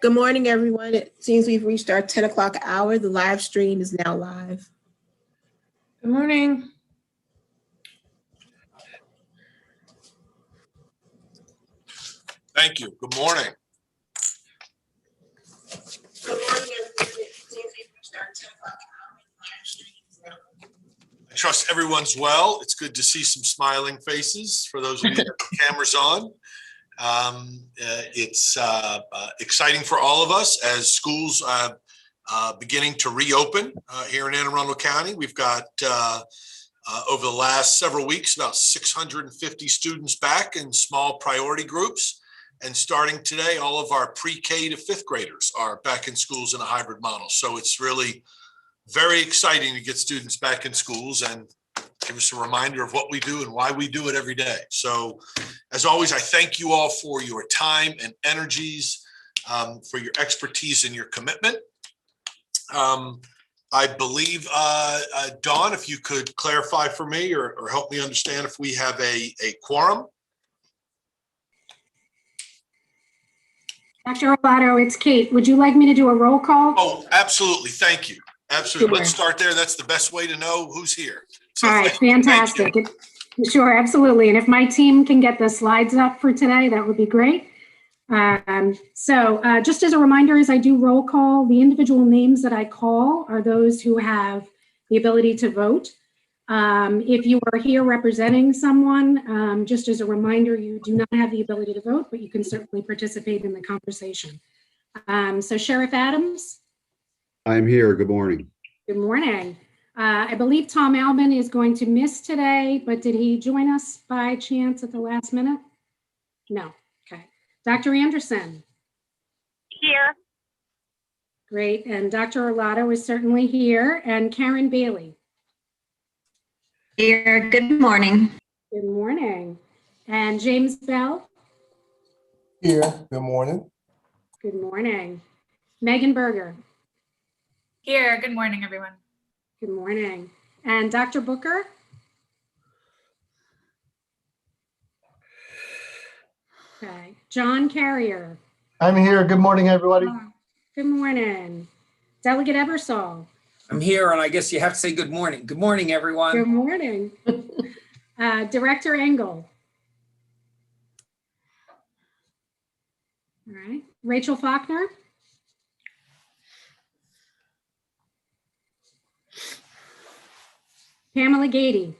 Good morning, everyone. It seems we've reached our 10 o'clock hour. The live stream is now live. Good morning. Thank you. Good morning. Good morning, everyone. It seems we've reached our 10 o'clock hour. The live stream is now live. I trust everyone's well. It's good to see some smiling faces for those of you that have the cameras on. It's exciting for all of us as schools beginning to reopen here in Anne Arundel County. We've got over the last several weeks about 650 students back in small priority groups. And starting today, all of our pre-K to fifth graders are back in schools in a hybrid model. So it's really very exciting to get students back in schools and give us a reminder of what we do and why we do it every day. So as always, I thank you all for your time and energies, for your expertise and your commitment. I believe, Dawn, if you could clarify for me or help me understand if we have a quorum. Dr. Arlato, it's Kate. Would you like me to do a roll call? Oh, absolutely. Thank you. Absolutely. Sure. Let's start there. That's the best way to know who's here. So all right, fantastic. Sure, absolutely. And if my team can get the slides up for today, that would be great. Just as a reminder, as I do roll call, the individual names that I call are those who have the ability to vote. If you are here representing someone, just as a reminder, you do not have the ability to vote, but you can certainly participate in the conversation. So Sheriff Adams. I'm here. Good morning. Good morning. I believe Tom Albin is going to miss today, but did he join us by chance at the last minute? No. Okay. Dr. Anderson. Here. Great. And Dr. Arlato is certainly here. And Karen Bailey. Here. Good morning. Good morning. And James Bell. Here. Good morning. Good morning. Megan Berger. Here. Good morning, everyone. Good morning. And Dr. Booker? Okay. John Carrier. I'm here. Good morning, everybody. Good morning. Delegate Ebersol. I'm here, and I guess you have to say good morning. Good morning, everyone. Good morning. Director Engel. All right. Rachel Faulkner. Pamela Gady.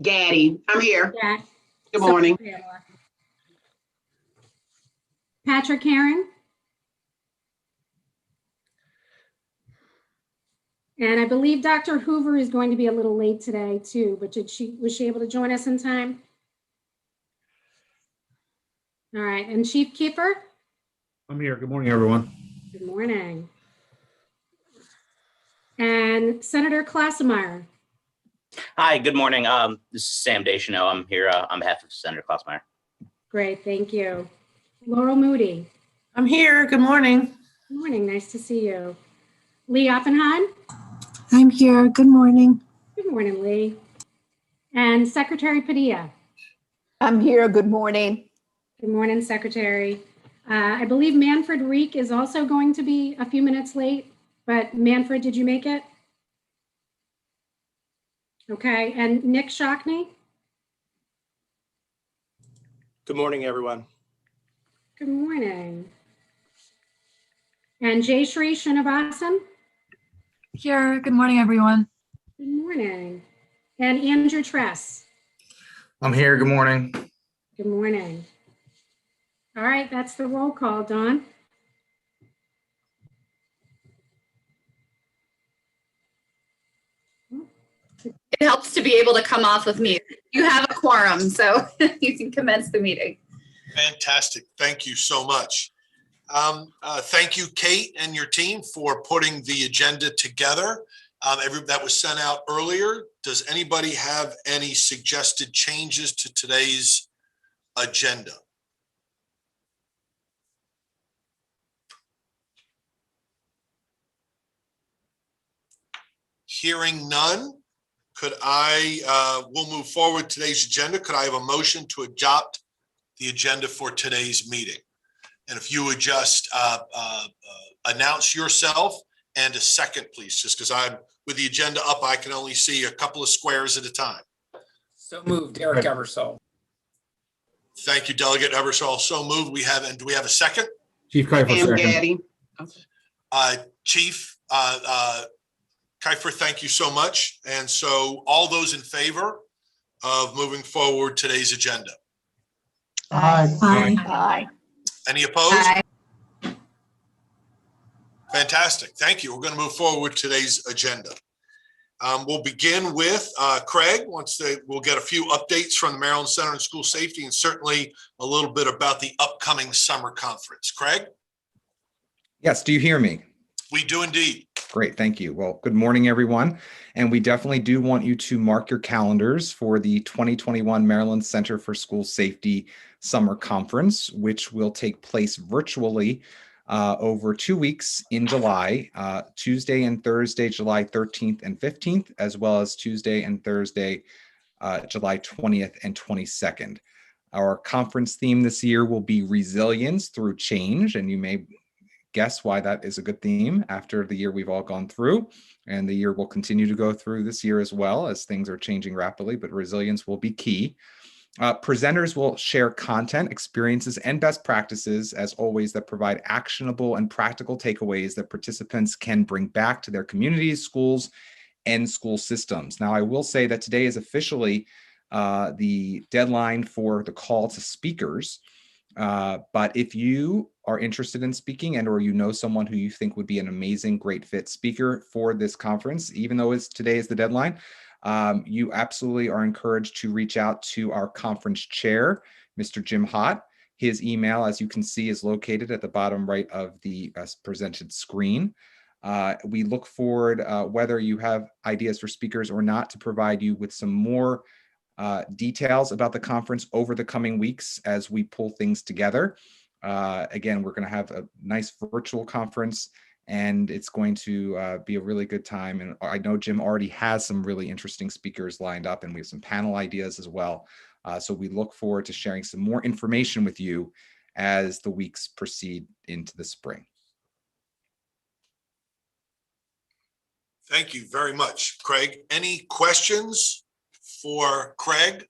I'm here. Yeah. Good morning. Patrick Heron. And I believe Dr. Hoover is going to be a little late today too, but was she able to join us in time? All right, and Chief Kiefer? I'm here. Good morning, everyone. Good morning. And Senator Klassemeyer. Hi, good morning. This is Sam Deschanel. I'm here on behalf of Senator Klassemeyer. Great, thank you. Laurel Moody. I'm here. Good morning. Good morning, nice to see you. Lee Oppenheim. I'm here. Good morning. Good morning, Lee. And Secretary Padilla. I'm here. Good morning. Good morning, Secretary. I believe Manfred Reek is also going to be a few minutes late, but Manfred, did you make it? Okay, and Nick Shockney? Good morning, everyone. Good morning. And Jayshree Srinivasan? Here. Good morning, everyone. Good morning. And Andrew Tress? I'm here. Good morning. Good morning. All right, that's the roll call, Dawn. It helps to be able to come off of mute. You have a quorum, so you can commence the meeting. Fantastic. Thank you so much. Thank you, Kate, and your team for putting the agenda together. That was sent out earlier. Does anybody have any suggested changes to today's agenda? Hearing none, we'll move forward today's agenda. Could I have a motion to adopt the agenda for today's meeting? And if you would just announce yourself and a second, please, just because I'm with the agenda up, I can only see a couple of squares at a time. So moved, Eric Eversole. Thank you, Delegate Eversole. So moved. And do we have a second? Chief Kiefer, Pam second. Gaddy. Chief Kiefer, thank you so much. And so all those in favor of moving forward today's agenda? Aye. Aye. Any opposed? Aye. Fantastic. Thank you. We're going to move forward with today's agenda. We'll begin with Craig. We'll get a few updates from the Maryland Center on School Safety and certainly a little bit about the upcoming summer conference. Craig? Yes, do you hear me? We do indeed. Great, thank you. Well, good morning, everyone. And we definitely do want you to mark your calendars for the 2021 Maryland Center for School Safety Summer Conference, which will take place virtually over 2 weeks in July, Tuesday and Thursday, July 13th and 15th, as well as Tuesday and Thursday, July 20th and 22nd. Our conference theme this year will be resilience through change, and you may guess why that is a good theme after the year we've all gone through, and the year we'll continue to go through this year as well, as things are changing rapidly, but resilience will be key. Presenters will share content, experiences, and best practices, as always, that provide actionable and practical takeaways that participants can bring back to their communities, schools, and school systems. Now, I will say that today is officially the deadline for the call to speakers. But if you are interested in speaking and or you know someone who you think would be an amazing, great fit speaker for this conference, even though today is the deadline, you absolutely are encouraged to reach out to our conference chair, Mr. Jim Hott. His email, as you can see, is located at the bottom right of the presented screen. We look forward, whether you have ideas for speakers or not, to provide you with some more details about the conference over the coming weeks as we pull things together. Again, we're going to have a nice virtual conference, and it's going to be a really good time. And I know Jim already has some really interesting speakers lined up, and we have some panel ideas as well. So we look forward to sharing some more information with you as the weeks proceed into the spring. Thank you very much, Craig. Any questions for Craig?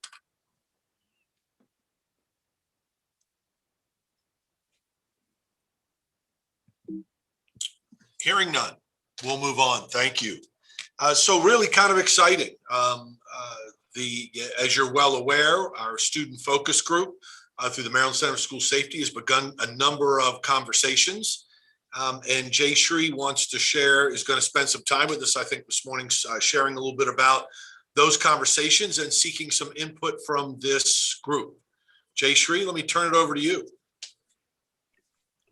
Hearing none, we'll move on. Thank you. So really kind of exciting. As you're well aware, our student focus group through the Maryland Center for School Safety has begun a number of conversations. And Jay Shree is going to spend some time with us, I think, this morning, sharing a little bit about those conversations and seeking some input from this group. Jay Shree, let me turn it over to you.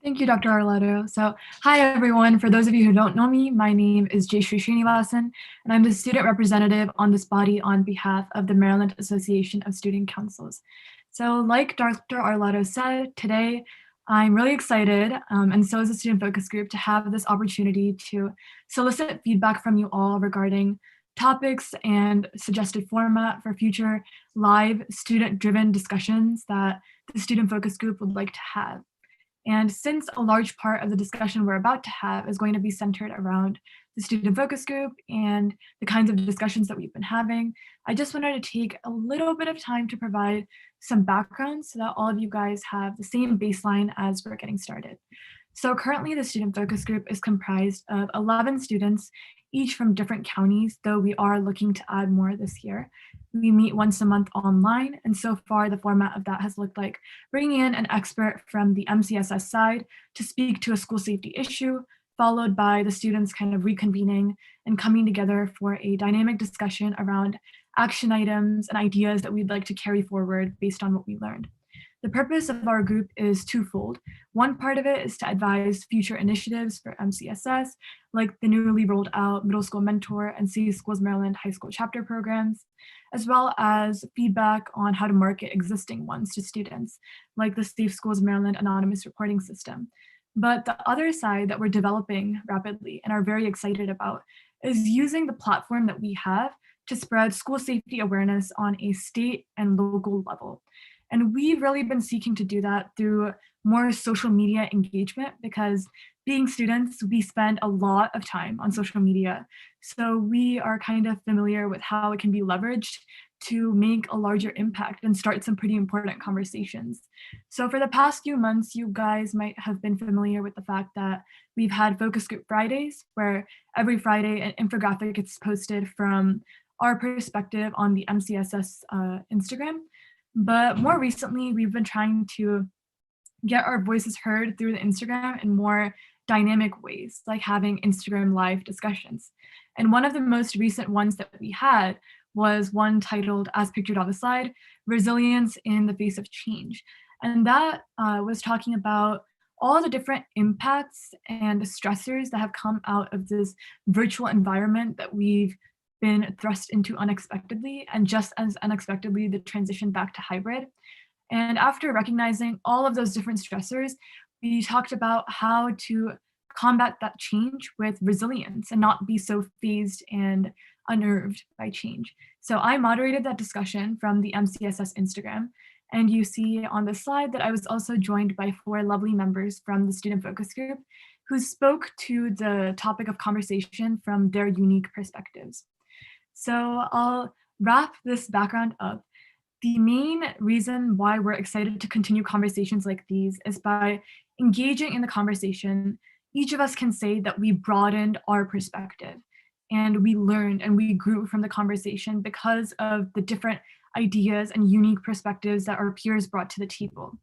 Thank you, Dr. Arlotto. So, hi, everyone. For those of you who don't know me, my name is Jayshree Srinivasan, and I'm the student representative on this body on behalf of the Maryland Association of Student Councils. So, like Dr. Arlotto said, today I'm really excited, and so is the student focus group, to have this opportunity to solicit feedback from you all regarding topics and suggested format for future live student-driven discussions that the student focus group would like to have. And since a large part of the discussion we're about to have is going to be centered around the student focus group and the kinds of discussions that we've been having, I just wanted to take a little bit of time to provide some background so that all of you guys have the same baseline as we're getting started. So currently the student focus group is comprised of 11 students, each from different counties, though we are looking to add more this year. We meet once a month online, and so far the format of that has looked like bringing in an expert from the MCSS side to speak to a school safety issue, followed by the students kind of reconvening and coming together for a dynamic discussion around action items and ideas that we'd like to carry forward based on what we learned. The purpose of our group is twofold. One part of it is to advise future initiatives for MCSS, like the newly rolled out Middle School Mentor and Safe Schools Maryland High School Chapter programs, as well as feedback on how to market existing ones to students, like the Safe Schools Maryland Anonymous Reporting System. But the other side that we're developing rapidly and are very excited about is using the platform that we have to spread school safety awareness on a state and local level. And we've really been seeking to do that through more social media engagement, because being students, we spend a lot of time on social media. So we are kind of familiar with how it can be leveraged to make a larger impact and start some pretty important conversations. So for the past few months, you guys might have been familiar with the fact that we've had focus group Fridays, where every Friday an infographic gets posted from our perspective on the MCSS Instagram. But more recently, we've been trying to get our voices heard through the Instagram in more dynamic ways, like having Instagram live discussions. And one of the most recent ones that we had was one titled, as pictured on the slide, Resilience in the Face of Change. And that was talking about all the different impacts and stressors that have come out of this virtual environment that we've been thrust into unexpectedly, and just as unexpectedly, the transition back to hybrid. And after recognizing all of those different stressors, we talked about how to combat that change with resilience and not be so phased and unnerved by change. So I moderated that discussion from the MCSS Instagram. And you see on the slide that I was also joined by 4 lovely members from the student focus group who spoke to the topic of conversation from their unique perspectives. So I'll wrap this background up. The main reason why we're excited to continue conversations like these is by engaging in the conversation, each of us can say that we broadened our perspective and we learned and we grew from the conversation because of the different ideas and unique perspectives that our peers brought to the table.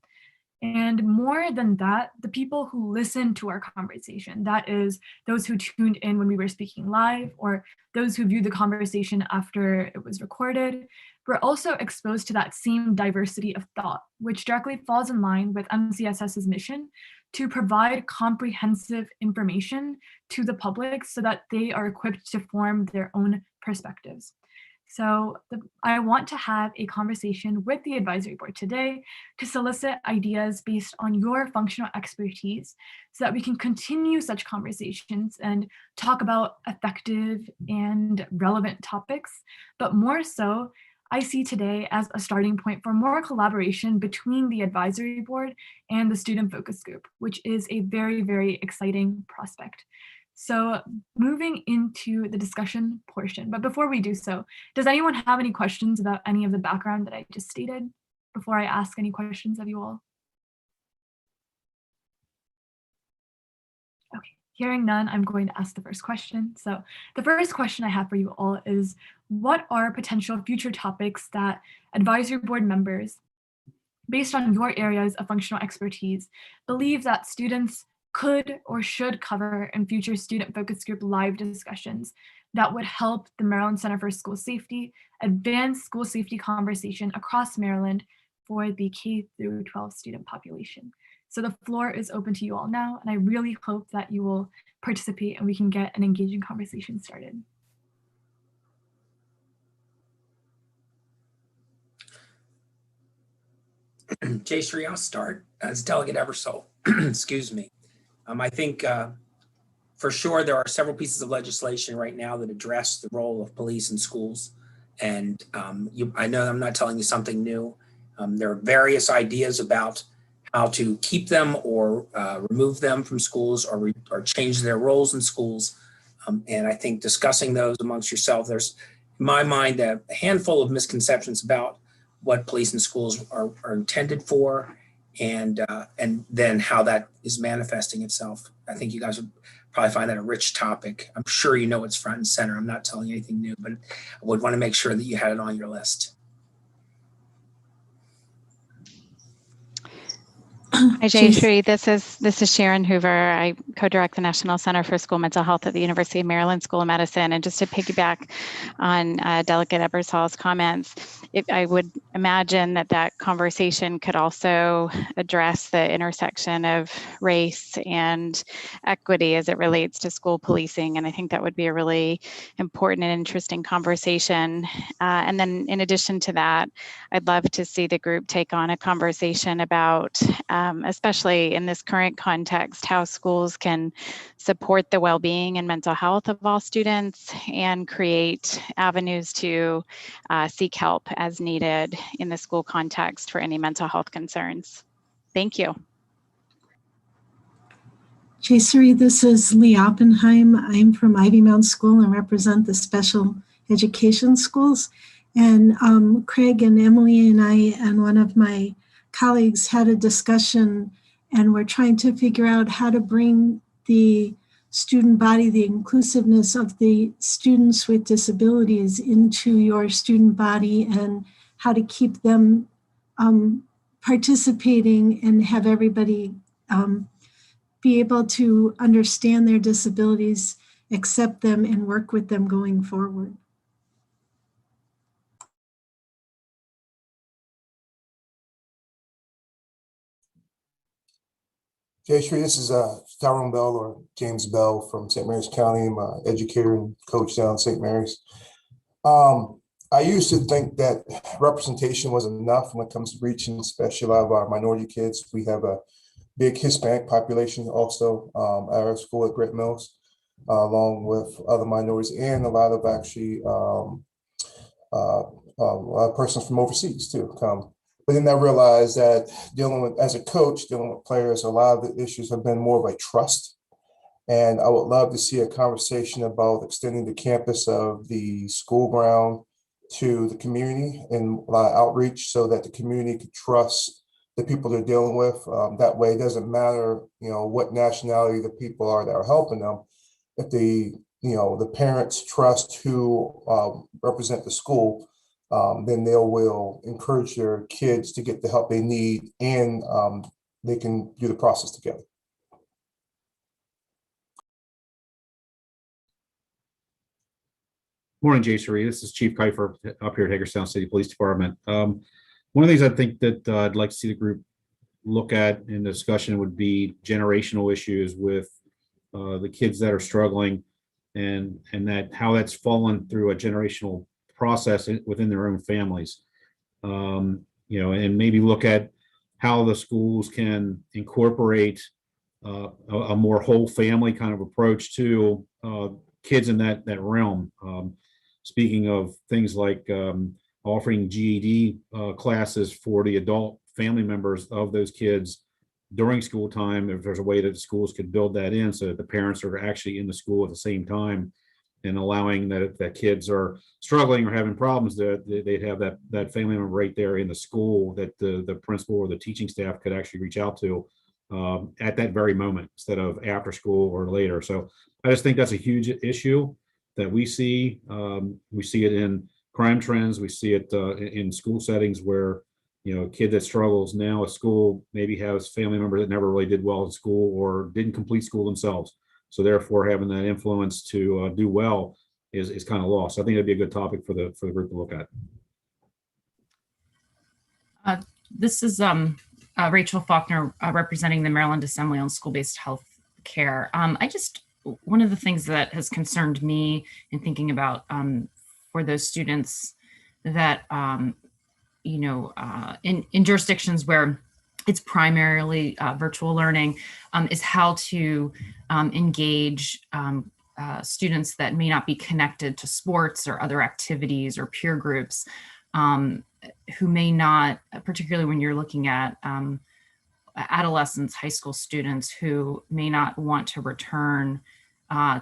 And more than that, the people who listened to our conversation, that is those who tuned in when we were speaking live, or those who viewed the conversation after it was recorded, were also exposed to that same diversity of thought, which directly falls in line with MCSS's mission to provide comprehensive information to the public so that they are equipped to form their own perspectives. So I want to have a conversation with the advisory board today to solicit ideas based on your functional expertise so that we can continue such conversations and talk about effective and relevant topics. But more so, I see today as a starting point for more collaboration between the advisory board and the student focus group, which is a very, very exciting prospect. So moving into the discussion portion, but before we do so, does anyone have any questions about any of the background that I just stated before I ask any questions of you all? Okay, hearing none, I'm going to ask the first question. So the first question I have for you all is, what are potential future topics that advisory board members, based on your areas of functional expertise, believe that students could or should cover in future student focus group live discussions that would help the Maryland Center for School Safety advance school safety conversation across Maryland for the K through 12 student population? So the floor is open to you all now, and I really hope that you will participate and we can get an engaging conversation started. Jayshree, I'll start as Delegate Eversole. Excuse me. I think for sure there are several pieces of legislation right now that address the role of police in schools. And I know I'm not telling you something new. There are various ideas about how to keep them or remove them from schools or change their roles in schools. And I think discussing those amongst yourself, there's, in my mind, a handful of misconceptions about what police in schools are intended for, and then how that is manifesting itself. I think you guys would probably find that a rich topic. I'm sure you know it's front and center. I'm not telling you anything new, but I would want to make sure that you had it on your list. Hi, Jayshree. This is Sharon Hoover. I co-direct the National Center for School Mental Health at the University of Maryland School of Medicine. And just to piggyback on Delegate Ebersole's comments, I would imagine that conversation could also address the intersection of race and equity as it relates to school policing. And I think that would be a really important and interesting conversation. And then in addition to that, I'd love to see the group take on a conversation about especially in this current context, how schools can support the well-being and mental health of all students and create avenues to seek help as needed in the school context for any mental health concerns. Thank you. Jayseri, this is Lee Oppenheim. I'm from Ivy Mound School and represent the special education schools. And Craig and Emily and I and one of my colleagues had a discussion, and we're trying to figure out how to bring the student body, the inclusiveness of the students with disabilities into your student body, and how to keep them participating and have everybody be able to understand their disabilities, accept them, and work with them going forward. Jayseri, this is Tyrone Bell or James Bell from St. Mary's County. I'm an educator and coach down in St. Mary's. I used to think that representation was enough when it comes to reaching, especially a lot of our minority kids. We have a big Hispanic population also at our school at Grit Mills, along with other minorities and a lot of actually persons from overseas too come. But then I realized that as a coach, dealing with players, a lot of the issues have been more of a trust. And I would love to see a conversation about extending the campus of the school ground to the community and a lot of outreach so that the community could trust the people they're dealing with. That way, it doesn't matter, what nationality the people are that are helping them. If the parents trust who represent the school, then they will encourage their kids to get the help they need, and they can do the process together. Morning, Jayseri. This is Chief Kiefer up here at Hagerstown City Police Department. One of the things I think that I'd like to see the group look at in the discussion would be generational issues with the kids that are struggling, and that how that's fallen through a generational process within their own families. And maybe look at how the schools can incorporate a more whole family kind of approach to kids in that realm. Speaking of things like offering GED classes for the adult family members of those kids during school time, if there's a way that schools could build that in so that the parents are actually in the school at the same time, and allowing that if that kids are struggling or having problems, that they'd have that family member right there in the school that the principal or the teaching staff could actually reach out to at that very moment instead of after school or later. So I just think that's a huge issue that we see. We see it in crime trends. We see it in school settings where, a kid that struggles now at school maybe has family member that never really did well in school or didn't complete school themselves. So therefore, having that influence to do well is kind of lost. So I think that'd be a good topic for the group to look at. This is Rachel Faulkner representing the Maryland Assembly on School-Based Health Care. One of the things that has concerned me in thinking about for those students that, in jurisdictions where it's primarily virtual learning, is how to engage students that may not be connected to sports or other activities or peer groups, who may not, particularly when you're looking at adolescents, high school students who may not want to return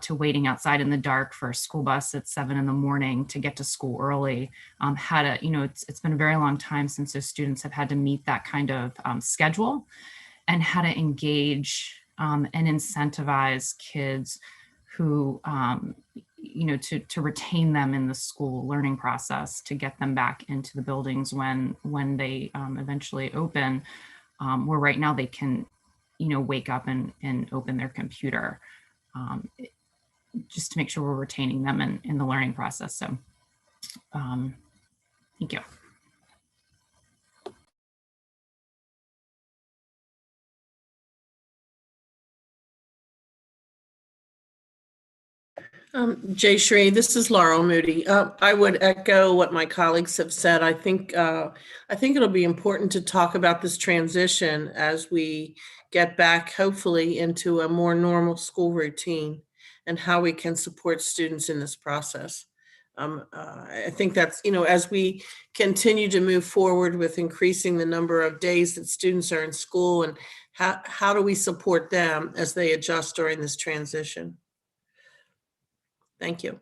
to waiting outside in the dark for a school bus at 7 a.m. to get to school early. It's been a very long time since those students have had to meet that kind of schedule, and how to engage and incentivize kids who, to retain them in the school learning process, to get them back into the buildings when they eventually open, where right now they can, wake up and open their computer. Just to make sure we're retaining them in the learning process. So thank you. Jayseri, this is Laurel Moody. I would echo what my colleagues have said. I think it'll be important to talk about this transition as we get back, hopefully, into a more normal school routine, and how we can support students in this process. I think that's, as we continue to move forward with increasing the number of days that students are in school, and how do we support them as they adjust during this transition? Thank you.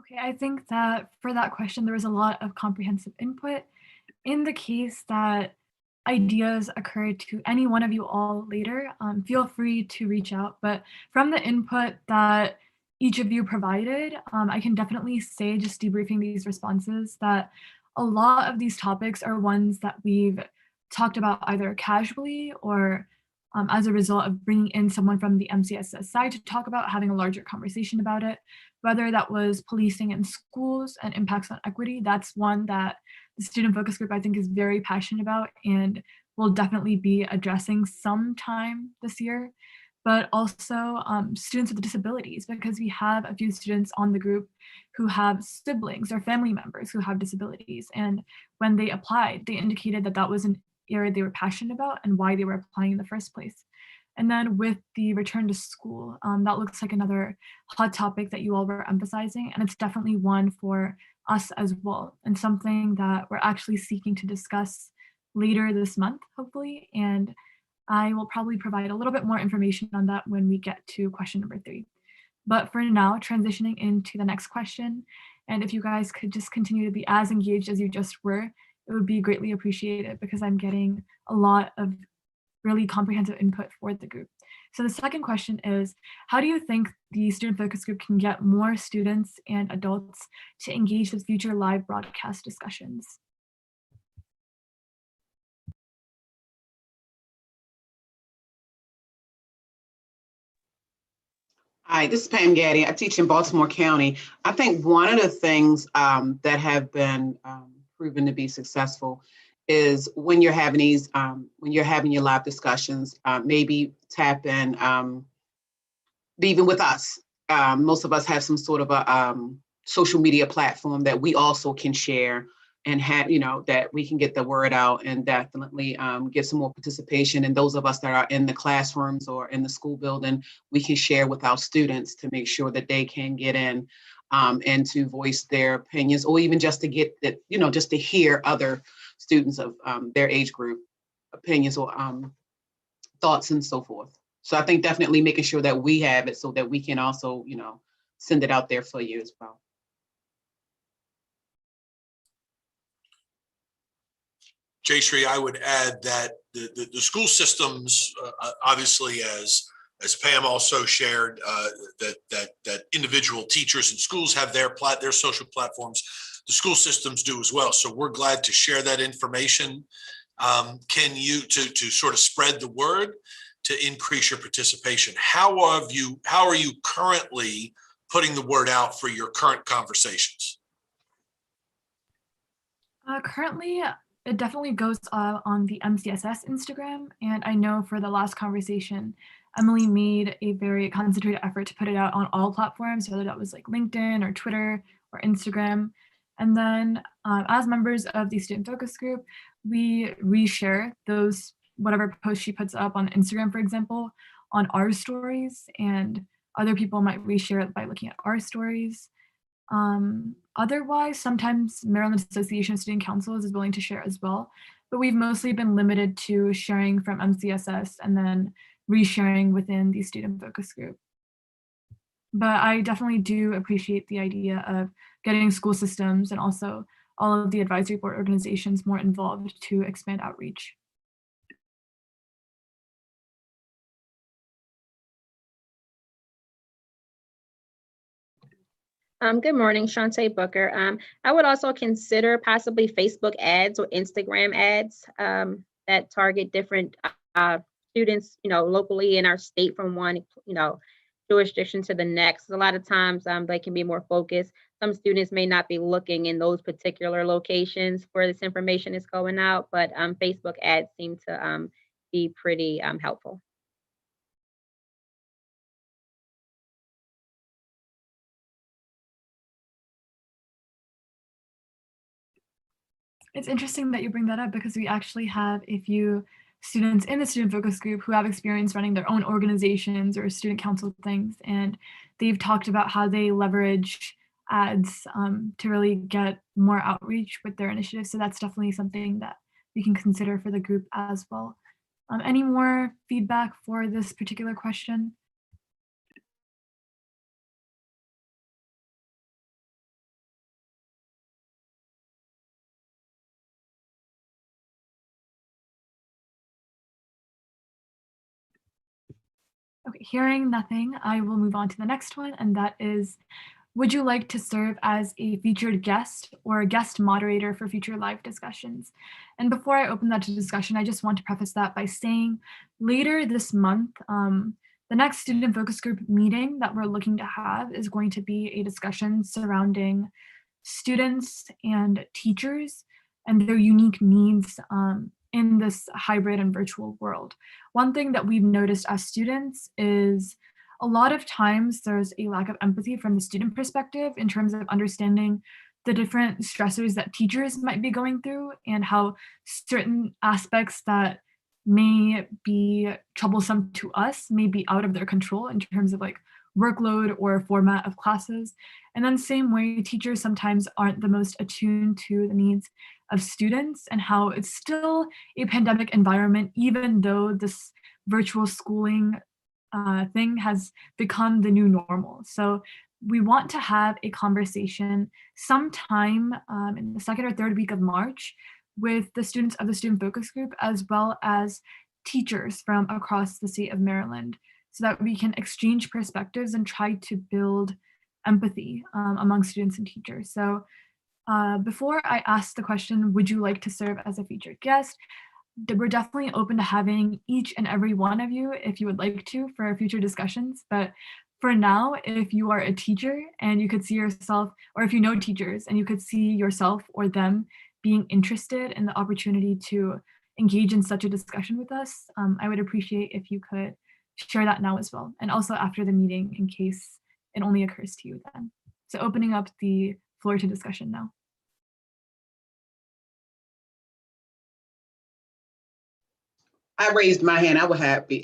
Okay, I think that for that question, there was a lot of comprehensive input. In the case that ideas occur to any one of you all later, feel free to reach out. But from the input that each of you provided, I can definitely say, just debriefing these responses, that a lot of these topics are ones that we've talked about either casually or as a result of bringing in someone from the MCSS side to talk about, having a larger conversation about it, whether that was policing in schools and impacts on equity. That's one that the student focus group, I think, is very passionate about and will definitely be addressing sometime this year. But also students with disabilities, because we have a few students on the group who have siblings or family members who have disabilities. And when they applied, they indicated that that was an area they were passionate about and why they were applying in the first place. And then with the return to school, that looks like another hot topic that you all were emphasizing. And it's definitely one for us as well, and something that we're actually seeking to discuss later this month, hopefully. And I will probably provide a little bit more information on that when we get to question number 3. But for now, transitioning into the next question, and if you guys could just continue to be as engaged as you just were, it would be greatly appreciated, because I'm getting a lot of really comprehensive input for the group. So the second question is, how do you think the student focus group can get more students and adults to engage with future live broadcast discussions? Hi, this is Pam Gaddy. I teach in Baltimore County. I think one of the things that have been proven to be successful is when you're having these, when you're having your live discussions, maybe tap in, even with us. Most of us have some sort of a social media platform that we also can share and have, that we can get the word out and definitely get some more participation. And those of us that are in the classrooms or in the school building, we can share with our students to make sure that they can get in and to voice their opinions, or even just to get that, just to hear other students of their age group opinions or thoughts and so forth. So I think definitely making sure that we have it so that we can also, send it out there for you as well. Jayshree, I would add that the school systems, obviously, as Pam also shared, that individual teachers and schools have their social platforms. The school systems do as well. So we're glad to share that information. Can you to sort of spread the word to increase your participation? How are you currently putting the word out for your current conversations? Currently, it definitely goes on the MCSS Instagram. And I know for the last conversation, Emily made a very concentrated effort to put it out on all platforms, whether that was like LinkedIn or Twitter or Instagram. And then as members of the student focus group, we reshare those, whatever posts she puts up on Instagram, for example, on our stories, and other people might reshare it by looking at our stories. Otherwise, sometimes Maryland Association of Student Councils is willing to share as well, but we've mostly been limited to sharing from MCSS and then resharing within the student focus group. But I definitely do appreciate the idea of getting school systems and also all of the advisory board organizations more involved to expand outreach. Good morning, Shantae Booker. I would also consider possibly Facebook ads or Instagram ads that target different students, locally in our state from one, jurisdiction to the next. A lot of times they can be more focused. Some students may not be looking in those particular locations where this information is going out, but Facebook ads seem to be pretty helpful. It's interesting that you bring that up because we actually have a few students in the student focus group who have experience running their own organizations or student council things. And they've talked about how they leverage ads to really get more outreach with their initiatives. So that's definitely something that we can consider for the group as well. Any more feedback for this particular question? Okay, hearing nothing, I will move on to the next one, and that is, would you like to serve as a featured guest or a guest moderator for future live discussions? And before I open that to discussion, I just want to preface that by saying later this month, the next student focus group meeting that we're looking to have is going to be a discussion surrounding students and teachers and their unique needs in this hybrid and virtual world. One thing that we've noticed as students is a lot of times there's a lack of empathy from the student perspective in terms of understanding the different stressors that teachers might be going through and how certain aspects that may be troublesome to us may be out of their control in terms of like workload or format of classes. And then same way, teachers sometimes aren't the most attuned to the needs of students and how it's still a pandemic environment, even though this virtual schooling thing has become the new normal. So we want to have a conversation sometime in the second or third week of March with the students of the student focus group, as well as teachers from across the state of Maryland, so that we can exchange perspectives and try to build empathy among students and teachers. So before I ask the question, would you like to serve as a featured guest? We're definitely open to having each and every one of you if you would like to for future discussions. But for now, if you are a teacher and you could see yourself, or if you know teachers and you could see yourself or them being interested in the opportunity to engage in such a discussion with us, I would appreciate if you could share that now as well. And also after the meeting in case it only occurs to you then. So opening up the floor to discussion now. I raised my hand. I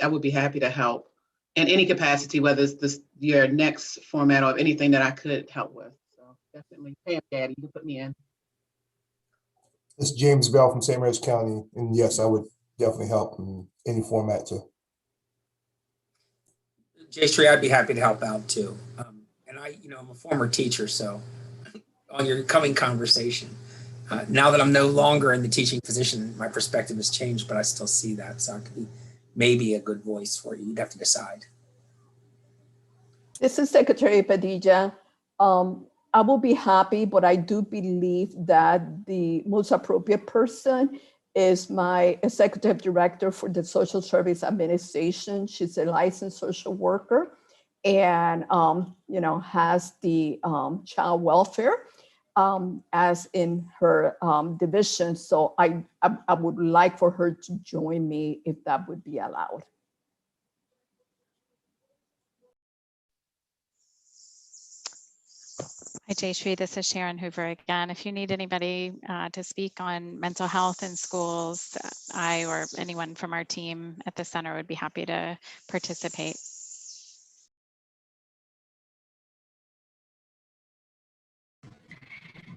would be happy to help in any capacity, whether it's your next format or anything that I could help with. So definitely, Pam Gaddy, you can put me in. It's James Bell from St. Mary's County, and yes, I would definitely help in any format too. Jayshree, I'd be happy to help out too. And I'm a former teacher, so on your coming conversation, now that I'm no longer in the teaching position, my perspective has changed, but I still see that. So I could be maybe a good voice for you. You'd have to decide. This is Secretary Padilla. I will be happy, but I do believe that the most appropriate person is my executive director for the Social Service Administration. She's a licensed social worker and, has the child welfare as in her division. So I would like for her to join me if that would be allowed. Hi, Jayshree. This is Sharon Hoover again. If you need anybody to speak on mental health in schools, I or anyone from our team at the center would be happy to participate.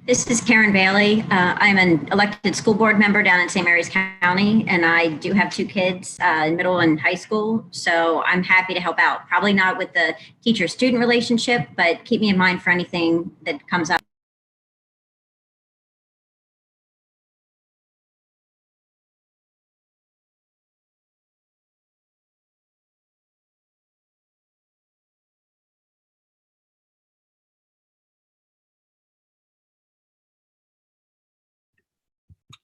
This is Karen Bailey. I'm an elected school board member down in St. Mary's County, and I do have 2 kids in middle and high school. So I'm happy to help out. Probably not with the teacher-student relationship, but keep me in mind for anything that comes up.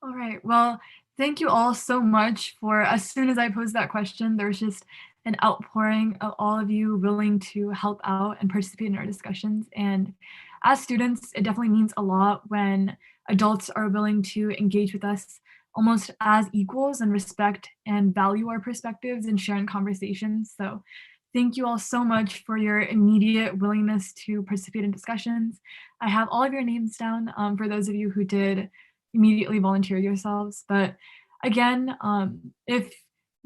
All right, well, thank you all so much for, as soon as I posed that question, there's just an outpouring of all of you willing to help out and participate in our discussions. And as students, it definitely means a lot when adults are willing to engage with us almost as equals and respect and value our perspectives and share in conversations. So thank you all so much for your immediate willingness to participate in discussions. I have all of your names down for those of you who did immediately volunteer yourselves. But again, if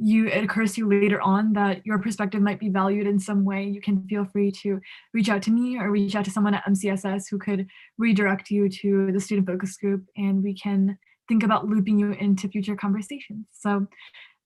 it occurs to you later on that your perspective might be valued in some way, you can feel free to reach out to me or reach out to someone at MCSS who could redirect you to the student focus group, and we can think about looping you into future conversations. So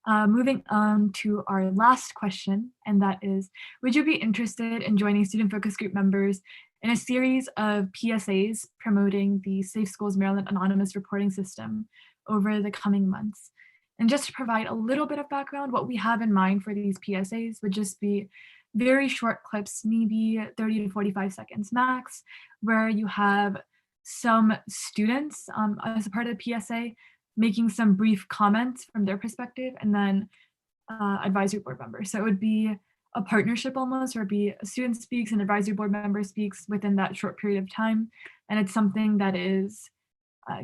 moving on to our last question, and that is, would you be interested in joining student focus group members in a series of PSAs promoting the Safe Schools Maryland Anonymous Reporting System over the coming months? And just to provide a little bit of background, what we have in mind for these PSAs would just be very short clips, maybe 30 to 45 seconds max, where you have some students as a part of the PSA making some brief comments from their perspective, and then advisory board members. So it would be a partnership almost, or it'd be a student speaks and advisory board member speaks within that short period of time. And it's something that is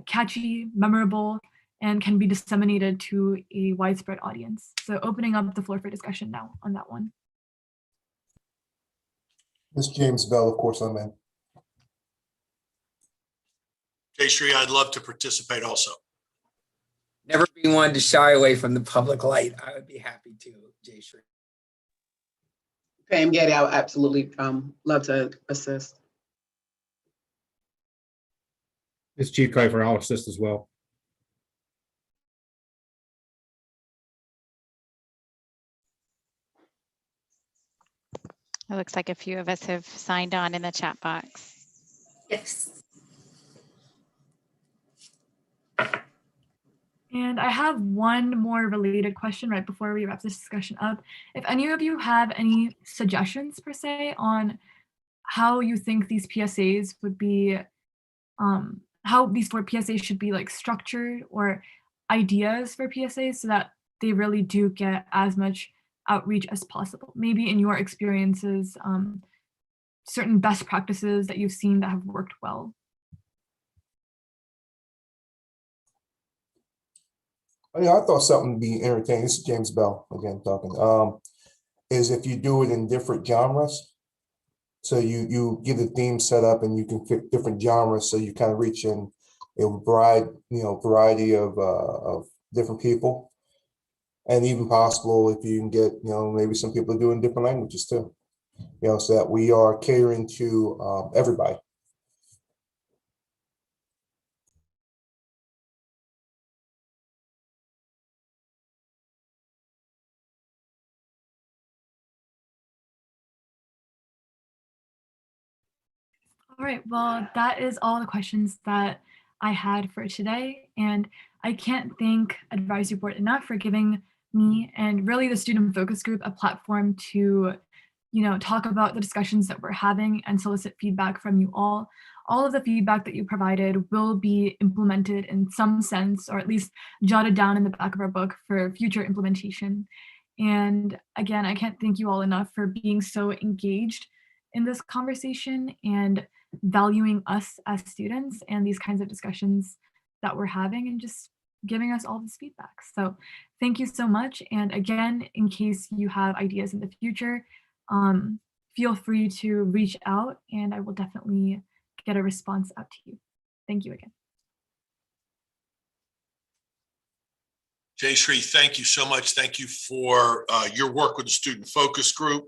catchy, memorable, and can be disseminated to a widespread audience. So opening up the floor for discussion now on that one. Ms. James Bell, of course, I'm in. Jayshree, I'd love to participate also. Never be one to shy away from the public light. I would be happy to, Jayshree. Pam Getty, I would absolutely love to assist. It's Chief Kiefer, I'll assist as well. It looks like a few of us have signed on in the chat box. Yes. And I have one more related question right before we wrap this discussion up. If any of you have any suggestions per se on how you think these PSAs would be, how these 4 PSAs should be like structured, or ideas for PSAs so that they really do get as much outreach as possible. Maybe in your experiences, certain best practices that you've seen that have worked well. Yeah, I thought something would be entertaining. This is James Bell again talking. Is if you do it in different genres. So you get the theme set up and you can pick different genres, so you kind of reach in a variety of different people. And even possible if you can get, maybe some people doing different languages too. So that we are catering to everybody. All right, well, that is all the questions that I had for today. And I can't thank Advisory Board enough for giving me and really the Student Focus Group a platform to, talk about the discussions that we're having and solicit feedback from you all. All of the feedback that you provided will be implemented in some sense, or at least jotted down in the back of our book for future implementation. And again, I can't thank you all enough for being so engaged in this conversation and valuing us as students and these kinds of discussions that we're having, and just giving us all this feedback. So thank you so much. And again, in case you have ideas in the future, feel free to reach out and I will definitely get a response out to you. Thank you again. Jayshree, thank you so much. Thank you for your work with the Student Focus Group.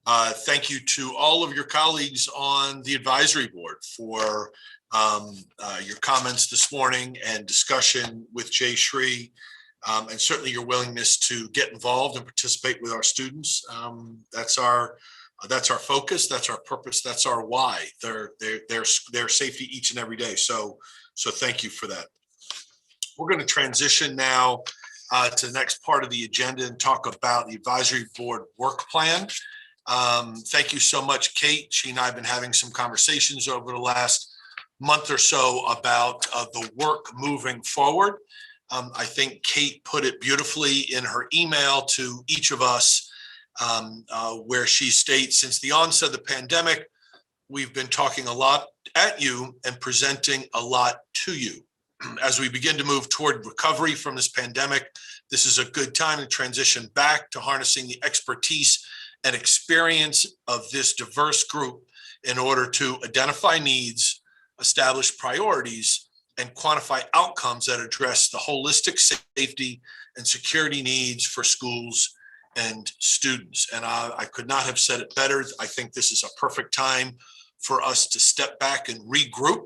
Thank you to all of your colleagues on the advisory board for your comments this morning and discussion with Jayshree, and certainly your willingness to get involved and participate with our students. That's our focus. That's our purpose. That's our why. Their safety each and every day. So thank you for that. We're going to transition now to the next part of the agenda and talk about the advisory board work plan. Thank you so much, Kate. She and I have been having some conversations over the last month or so about the work moving forward. I think Kate put it beautifully in her email to each of us, where she states, since the onset of the pandemic, we've been talking a lot at you and presenting a lot to you. As we begin to move toward recovery from this pandemic, this is a good time to transition back to harnessing the expertise and experience of this diverse group in order to identify needs, establish priorities, and quantify outcomes that address the holistic safety and security needs for schools and students. And I could not have said it better. I think this is a perfect time for us to step back and regroup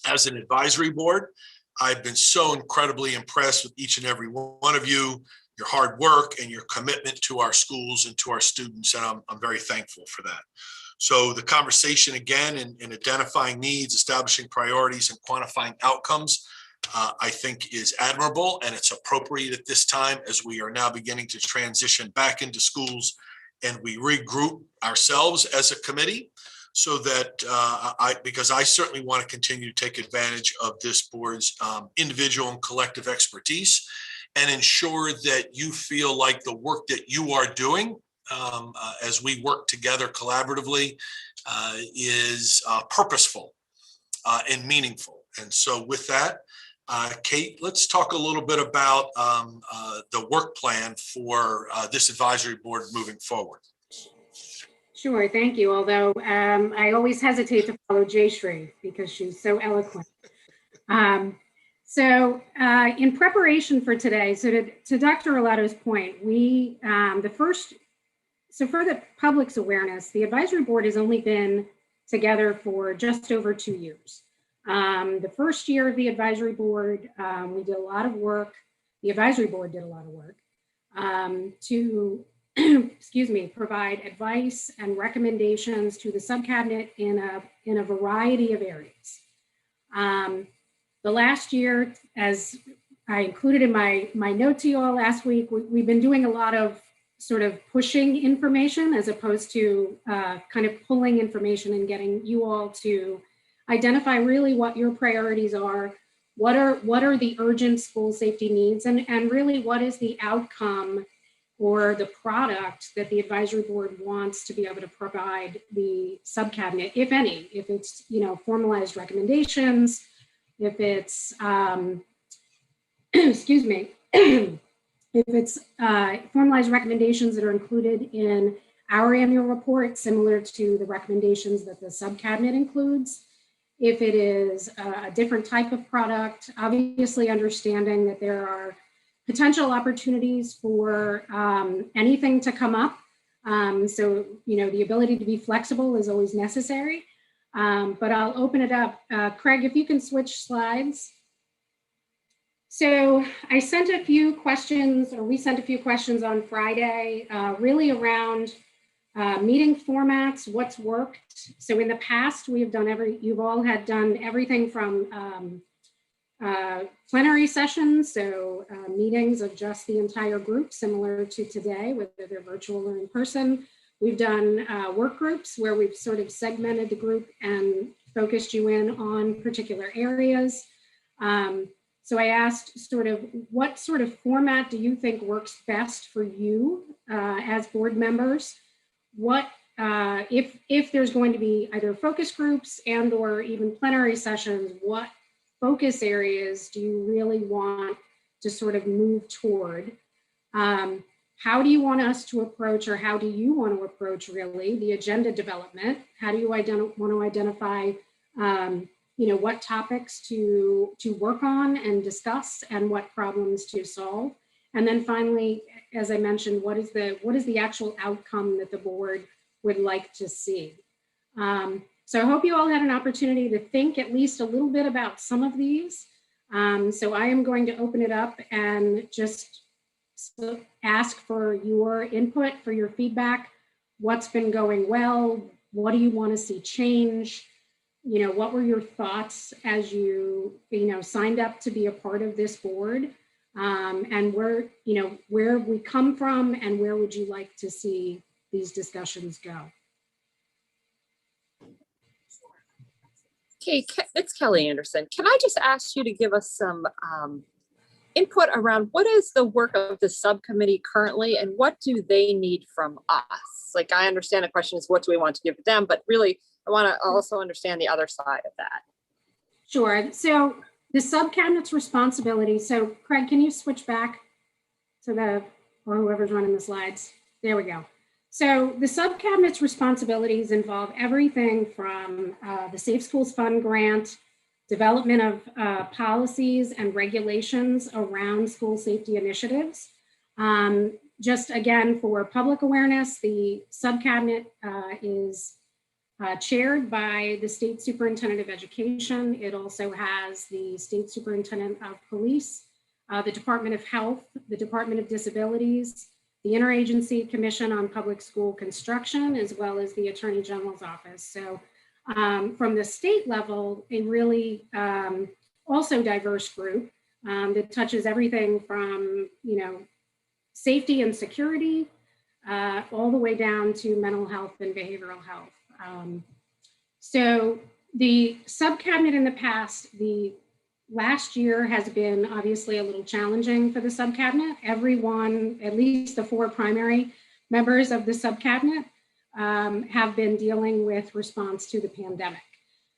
as an advisory board. I've been so incredibly impressed with each and every one of you, your hard work and your commitment to our schools and to our students, and I'm very thankful for that. So the conversation again in identifying needs, establishing priorities, and quantifying outcomes, I think is admirable, and it's appropriate at this time as we are now beginning to transition back into schools and we regroup ourselves as a committee, so that because I certainly want to continue to take advantage of this board's individual and collective expertise and ensure that you feel like the work that you are doing as we work together collaboratively is purposeful and meaningful. And so with that, Kate, let's talk a little bit about the work plan for this advisory board moving forward. Sure, thank you. Although I always hesitate to follow Jayshree because she's so eloquent. In preparation for today, so to Dr. Arlotto's point, for the public's awareness, the advisory board has only been together for just over 2 years. The first year of the advisory board, we did a lot of work. The advisory board did a lot of work to provide advice and recommendations to the subcabinet in a variety of areas. The last year, as I included in my note to you all last week, we've been doing a lot of sort of pushing information as opposed to kind of pulling information and getting you all to identify really what your priorities are, what are the urgent school safety needs, and really what is the outcome or the product that the advisory board wants to be able to provide the subcabinet, if any, if it's, formalized recommendations, if it's, if it's formalized recommendations that are included in our annual report, similar to the recommendations that the subcabinet includes. If it is a different type of product, obviously understanding that there are potential opportunities for anything to come up. The ability to be flexible is always necessary. But I'll open it up. Craig, if you can switch slides. So I sent a few questions, or we sent a few questions on Friday, really around meeting formats, what's worked. So in the past, you've all had done everything from plenary sessions, so meetings of just the entire group, similar to today, whether they're virtual or in person. We've done work groups where we've sort of segmented the group and focused you in on particular areas. So I asked what sort of format do you think works best for you as board members? What, if there's going to be either focus groups and or even plenary sessions, what focus areas do you really want to sort of move toward? How do you want us to approach, or how do you want to approach really the agenda development? How do you want to identify what topics to work on and discuss, and what problems to solve? And then finally, as I mentioned, what is the actual outcome that the board would like to see? So I hope you all had an opportunity to think at least a little bit about some of these. So I am going to open it up and just ask for your input, for your feedback. What's been going well? What do you want to see change? What were your thoughts as you signed up to be a part of this board? And where we come from, and where would you like to see these discussions go? Okay, it's Kelly Anderson. Can I just ask you to give us some input around what is the work of the subcommittee currently, and what do they need from us? Like, I understand the question is what do we want to give to them, but really I want to also understand the other side of that. Sure. So the subcabinet's responsibility. So Craig, can you switch back to or whoever's running the slides? There we go. So the subcabinet's responsibilities involve everything from the Safe Schools Fund grant development of policies and regulations around school safety initiatives. Just again, for public awareness, the subcabinet is chaired by the State Superintendent of Education. It also has the State Superintendent of Police, the Department of Health, the Department of Disabilities, the Interagency Commission on Public School Construction, as well as the Attorney General's Office. So from the state level, a really also diverse group that touches everything from, safety and security, all the way down to mental health and behavioral health. So the subcabinet in the past, the last year has been obviously a little challenging for the subcabinet. Everyone, at least the 4 primary members of the subcabinet, have been dealing with response to the pandemic.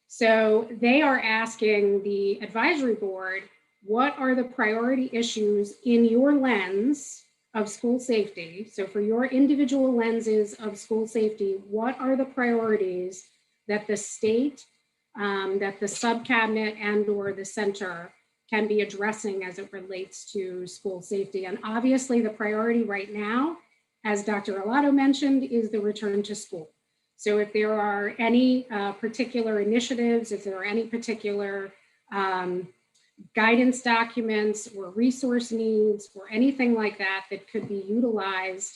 So they are asking the advisory board, what are the priority issues in your lens of school safety? So for your individual lenses of school safety, what are the priorities that the state, that the subcabinet and or the center can be addressing as it relates to school safety? And obviously the priority right now, as Dr. Arlotto mentioned, is the return to school. So if there are any particular initiatives, if there are any particular guidance documents or resource needs or anything like that that could be utilized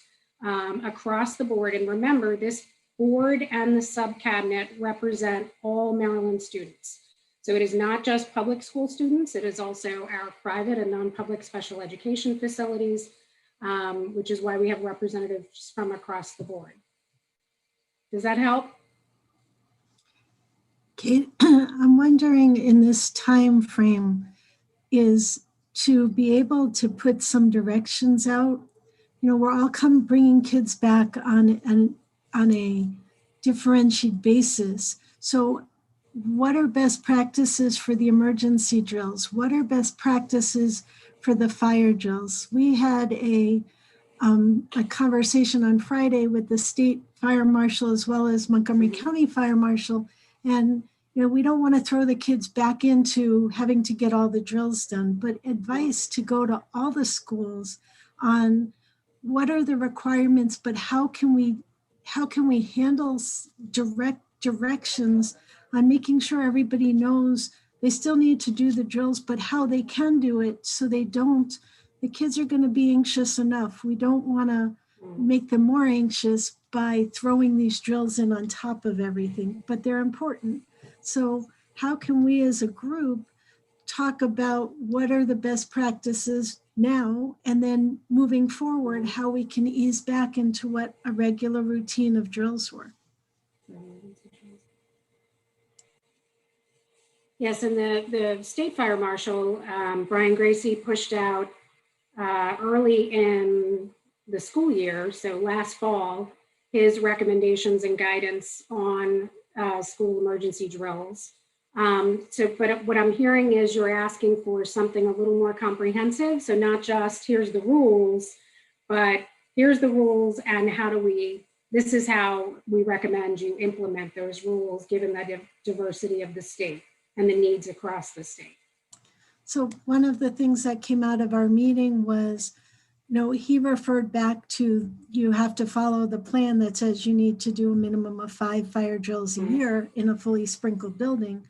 across the board. And remember, this board and the subcabinet represent all Maryland students. So it is not just public school students, it is also our private and non-public special education facilities, which is why we have representatives from across the board. Does that help? Kate, I'm wondering in this time frame is to be able to put some directions out. We're all bringing kids back on a differentiated basis. So what are best practices for the emergency drills? What are best practices for the fire drills? We had a conversation on Friday with the state fire marshal as well as Montgomery County fire marshal. And we don't want to throw the kids back into having to get all the drills done, but advice to go to all the schools on what are the requirements, but how can we handle directions on making sure everybody knows they still need to do the drills, but how they can do it so the kids are going to be anxious enough. We don't want to make them more anxious by throwing these drills in on top of everything, but they're important. So how can we as a group talk about what are the best practices now, and then moving forward, how we can ease back into what a regular routine of drills were? Yes, and the state fire marshal, Brian Gracie, pushed out early in the school year, so last fall, his recommendations and guidance on school emergency drills. But what I'm hearing is you're asking for something a little more comprehensive. So not just here's the rules, but here's the rules and this is how we recommend you implement those rules given the diversity of the state and the needs across the state. So one of the things that came out of our meeting was, he referred back to you have to follow the plan that says you need to do a minimum of 5 fire drills a year in a fully sprinkled building.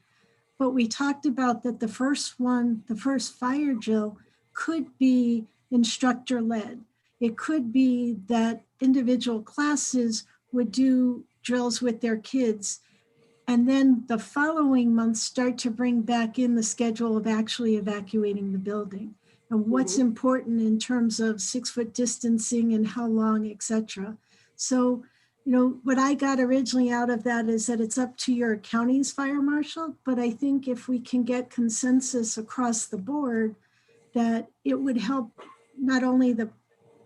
But we talked about that the first fire drill could be instructor led. It could be that individual classes would do drills with their kids. And then the following month start to bring back in the schedule of actually evacuating the building and what's important in terms of 6-foot distancing and how long, et cetera. So, what I got originally out of that is that it's up to your county's fire marshal, but I think if we can get consensus across the board, that it would help not only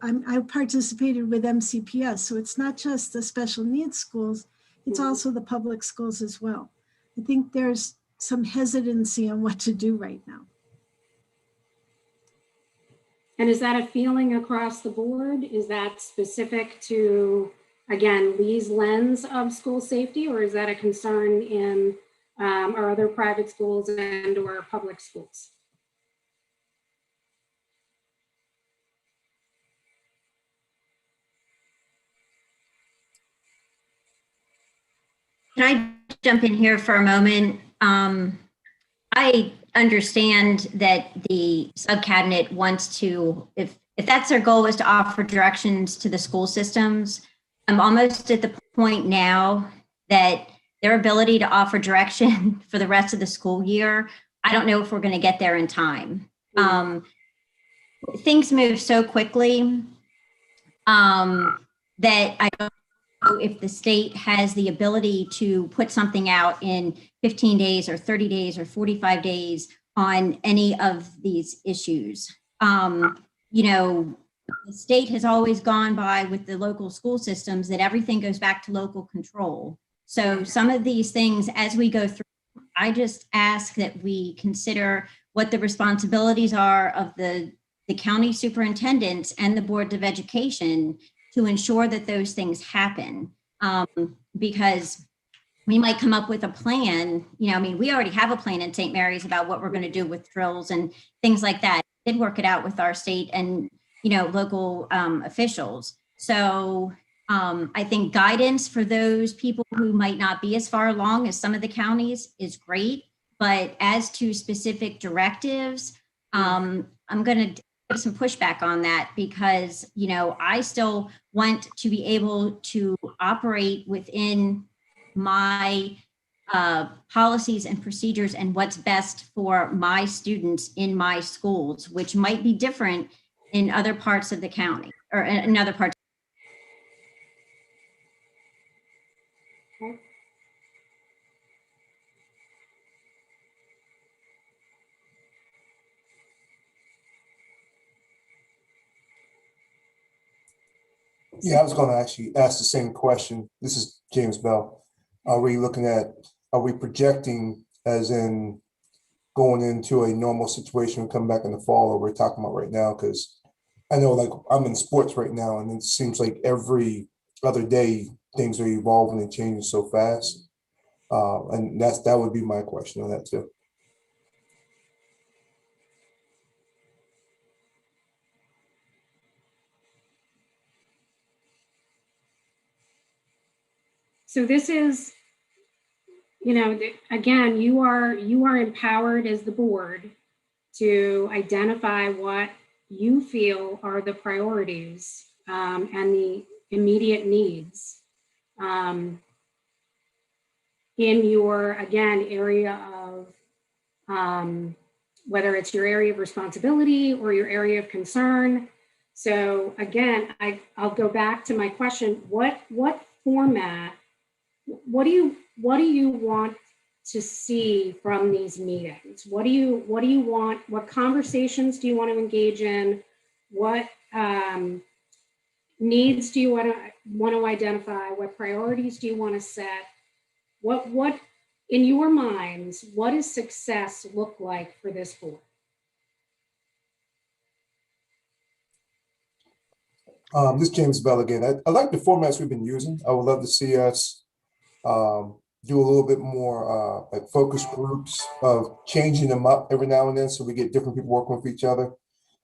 I participated with MCPS, so it's not just the special needs schools, it's also the public schools as well. I think there's some hesitancy on what to do right now. And is that a feeling across the board? Is that specific to, again, Lee's lens of school safety, or is that a concern in or other private schools and or public schools. Can I jump in here for a moment? I understand that the subcabinet wants to, if that's their goal, is to offer directions to the school systems. I'm almost at the point now that their ability to offer direction for the rest of the school year, I don't know if we're going to get there in time. Things move so quickly that I don't know if the state has the ability to put something out in 15 days or 30 days or 45 days on any of these issues. You know, the state has always gone by with the local school systems that everything goes back to local control. So some of these things, as we go through, I just ask that we consider what the responsibilities are of the county superintendents and the boards of education to ensure that those things happen. Because we might come up with a plan, you know, I mean, we already have a plan in St. Mary's about what we're going to do with drills and things like that. We did work it out with our state and, you know, local officials. So I think guidance for those people who might not be as far along as some of the counties is great. But as to specific directives, I'm going to give some pushback on that because, you know, I still want to be able to operate within my policies and procedures and what's best for my students in my schools, which might be different in other parts of the county or in other parts. Okay. Yeah, I was going to actually ask the same question. This is James Bell. Are we projecting as in going into a normal situation and come back in the fall, or we're talking about right now? Because I know, like, I'm in sports right now, and it seems like every other day things are evolving and changing so fast. And that would be my question on that too. So this is, you know, again, you are empowered as the board to identify what you feel are the priorities and the immediate needs in your, again, area of whether it's your area of responsibility or your area of concern. So again, I'll go back to my question: what format? What do you want to see from these meetings? What do you want? What conversations do you want to engage in? What needs do you want to identify? What priorities do you want to set? What in your minds, what does success look like for this board? This is James Bell again. I like the formats we've been using. I would love to see us do a little bit more like focus groups of changing them up every now and then so we get different people working with each other.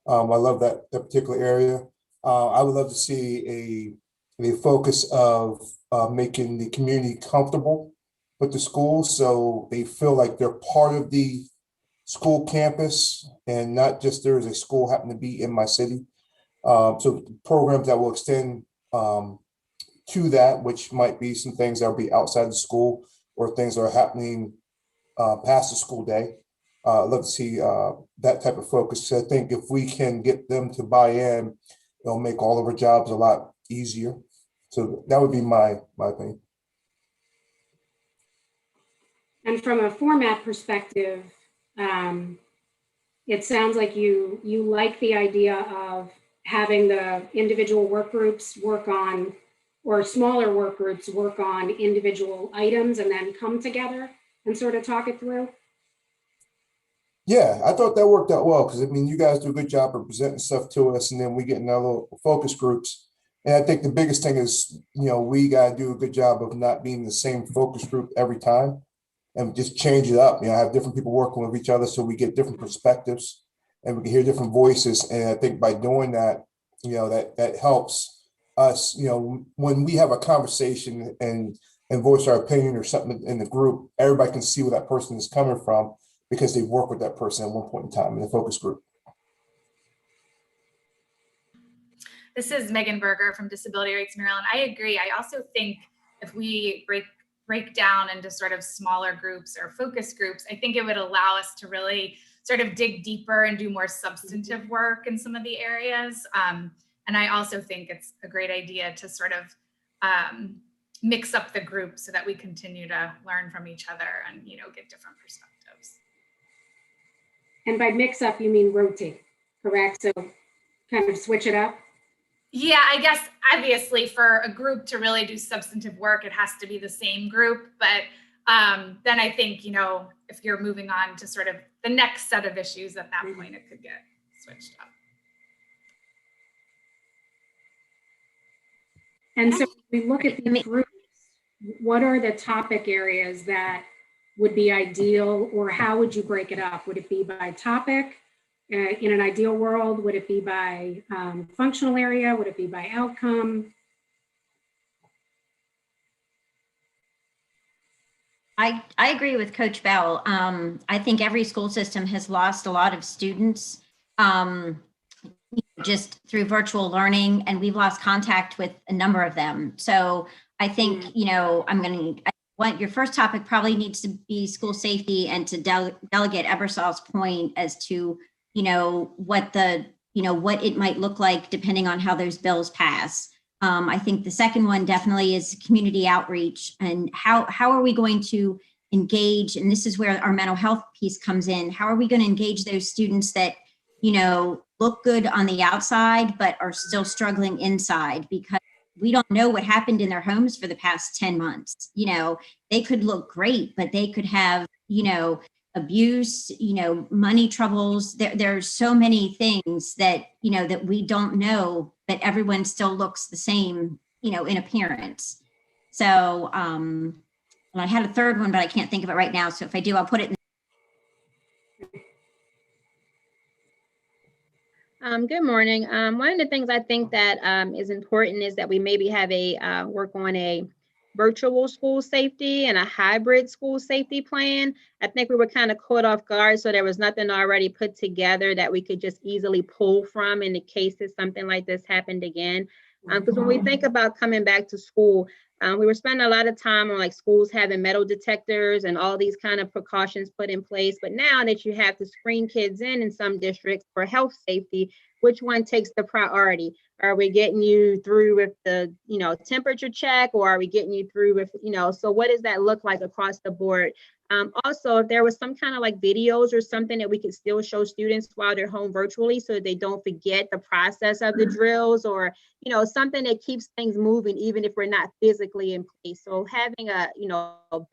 I love that particular area. I would love to see a focus of making the community comfortable with the school so they feel like they're part of the school campus and not just there is a school happen to be in my city. So programs that will extend to that, which might be some things that will be outside the school or things that are happening past the school day. I'd love to see that type of focus. So I think if we can get them to buy in, it'll make all of our jobs a lot easier. So that would be my opinion. And from a format perspective, it sounds like you like the idea of having the individual work groups work on, or smaller work groups work on individual items and then come together and sort of talk it through. Yeah, I thought that worked out well because I mean, you guys do a good job of presenting stuff to us, and then we get in our little focus groups. And I think the biggest thing is, you know, we got to do a good job of not being the same focus group every time. and just change it up. Have different people working with each other so we get different perspectives and we can hear different voices. And I think by doing that, that helps us, when we have a conversation and voice our opinion or something in the group, everybody can see where that person is coming from because they've worked with that person at one point in time in the focus group. This is Megan Berger from Disability Rights Maryland. I agree. I also think if we break down into sort of smaller groups or focus groups, I think it would allow us to really sort of dig deeper and do more substantive work in some of the areas. And I also think it's a great idea to sort of mix up the group so that we continue to learn from each other and, get different perspectives. And by mix up, you mean rotate, correct? So kind of switch it up? Yeah, I guess obviously for a group to really do substantive work, it has to be the same group. But then I think, if you're moving on to sort of the next set of issues at that point, it could get switched up. And so we look at these groups, what are the topic areas that would be ideal, or how would you break it up? Would it be by topic? In an ideal world, would it be by functional area? Would it be by outcome? I agree with Coach Bell. I think every school system has lost a lot of students just through virtual learning, and we've lost contact with a number of them. So I think, I want your first topic probably needs to be school safety, and to Delegate Ebersol's point as to, what it might look like depending on how those bills pass. I think the second one definitely is community outreach, and how are we going to engage, and this is where our mental health piece comes in. How are we going to engage those students that, look good on the outside, but are still struggling inside, because we don't know what happened in their homes for the past 10 months. They could look great, but they could have, abuse, money troubles. There's so many things that, that we don't know, but everyone still looks the same, in appearance. So, and I had a third one, but I can't think of it right now. So if I do, I'll put it in. Good morning. One of the things I think that is important is that we maybe have a work on a virtual school safety and a hybrid school safety plan. I think we were kind of caught off guard, so there was nothing already put together that we could just easily pull from in the case that something like this happened again. Because when we think about coming back to school, we were spending a lot of time on like schools having metal detectors and all these kind of precautions put in place. But now that you have to screen kids in some districts for health safety, which one takes the priority? Are we getting you through with the, temperature check, or are we getting you through with, so what does that look like across the board? Also, if there was some kind of like videos or something that we could still show students while they're home virtually so that they don't forget the process of the drills, or, something that keeps things moving even if we're not physically in place. So having a,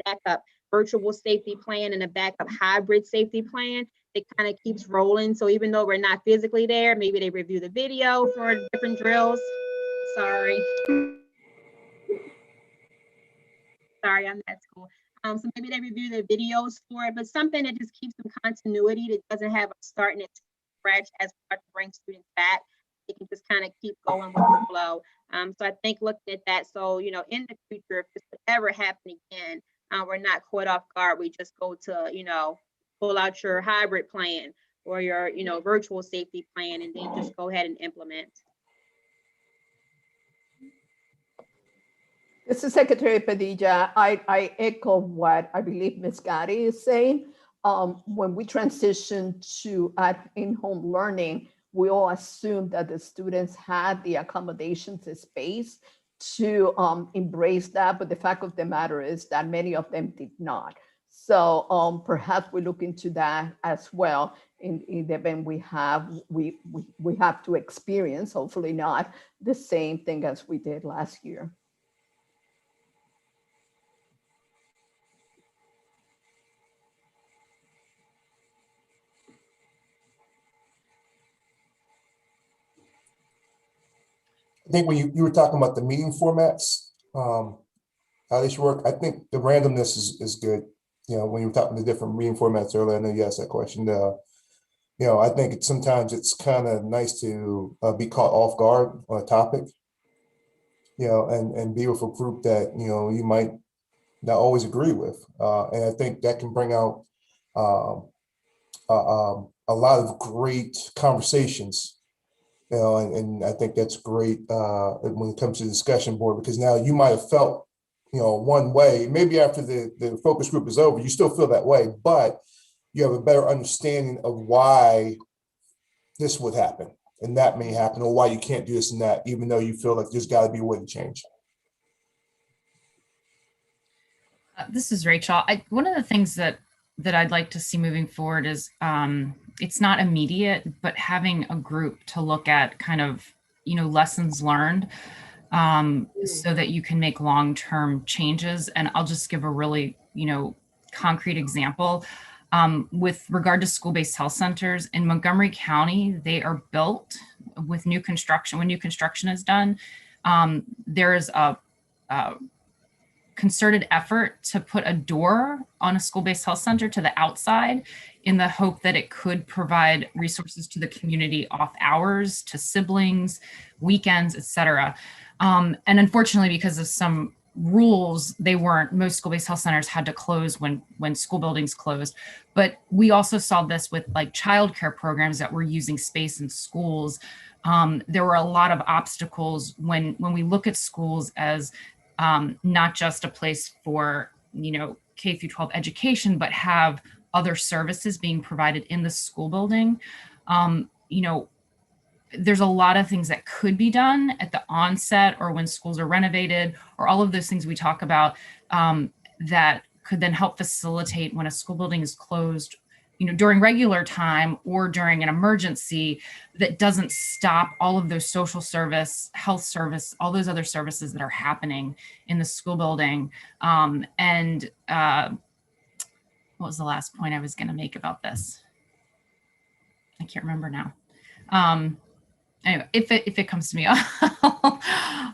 backup virtual safety plan and a backup hybrid safety plan, it kind of keeps rolling. So even though we're not physically there, maybe they review the video for different drills. Sorry, I'm at school. So maybe they review the videos for it, but something that just keeps some continuity, that doesn't have us starting at scratch as we start to bring students back. They can just kind of keep going with the flow. So I think looking at that, so, in the future, if this would ever happen again, we're not caught off guard. We just go to, pull out your hybrid plan or your, virtual safety plan, and then just go ahead and implement. This is Secretary Padilla. I echo what I believe Ms. Gotti is saying. When we transition to in-home learning, we all assumed that the students had the accommodations, the space to embrace that. But the fact of the matter is that many of them did not. So perhaps we look into that as well in the event we have to experience, hopefully not, the same thing as we did last year. I think when you were talking about the meeting formats, how they should work, I think the randomness is good. when you were talking the different reading formats earlier, I know you asked that question. I think sometimes it's kind of nice to be caught off guard on a topic, and be with a group that, you might not always agree with. And I think that can bring out a lot of great conversations, and I think that's great when it comes to the discussion board, because now you might have felt, one way, maybe after the focus group is over, you still feel that way, but you have a better understanding of why this would happen and that may happen, or why you can't do this and that, even though you feel like there's got to be a way to change. This is Rachel. One of the things that I'd like to see moving forward is it's not immediate, but having a group to look at kind of, lessons learned so that you can make long-term changes. And I'll just give a really, concrete example. With regard to school-based health centers in Montgomery County, they are built with new construction. When new construction is done, there is a concerted effort to put a door on a school-based health center to the outside in the hope that it could provide resources to the community off hours, to siblings, weekends, etc. And unfortunately, because of some rules, most school-based health centers had to close when school buildings closed. But we also saw this with like childcare programs that were using space in schools. There were a lot of obstacles when we look at schools as not just a place for, K through 12 education, but have other services being provided in the school building. There's a lot of things that could be done at the onset or when schools are renovated, or all of those things we talk about that could then help facilitate when a school building is closed, during regular time or during an emergency, that doesn't stop all of those social service, health service, all those other services that are happening in the school building. What was the last point I was going to make about this? I can't remember now. Anyway, if it comes to me, I'll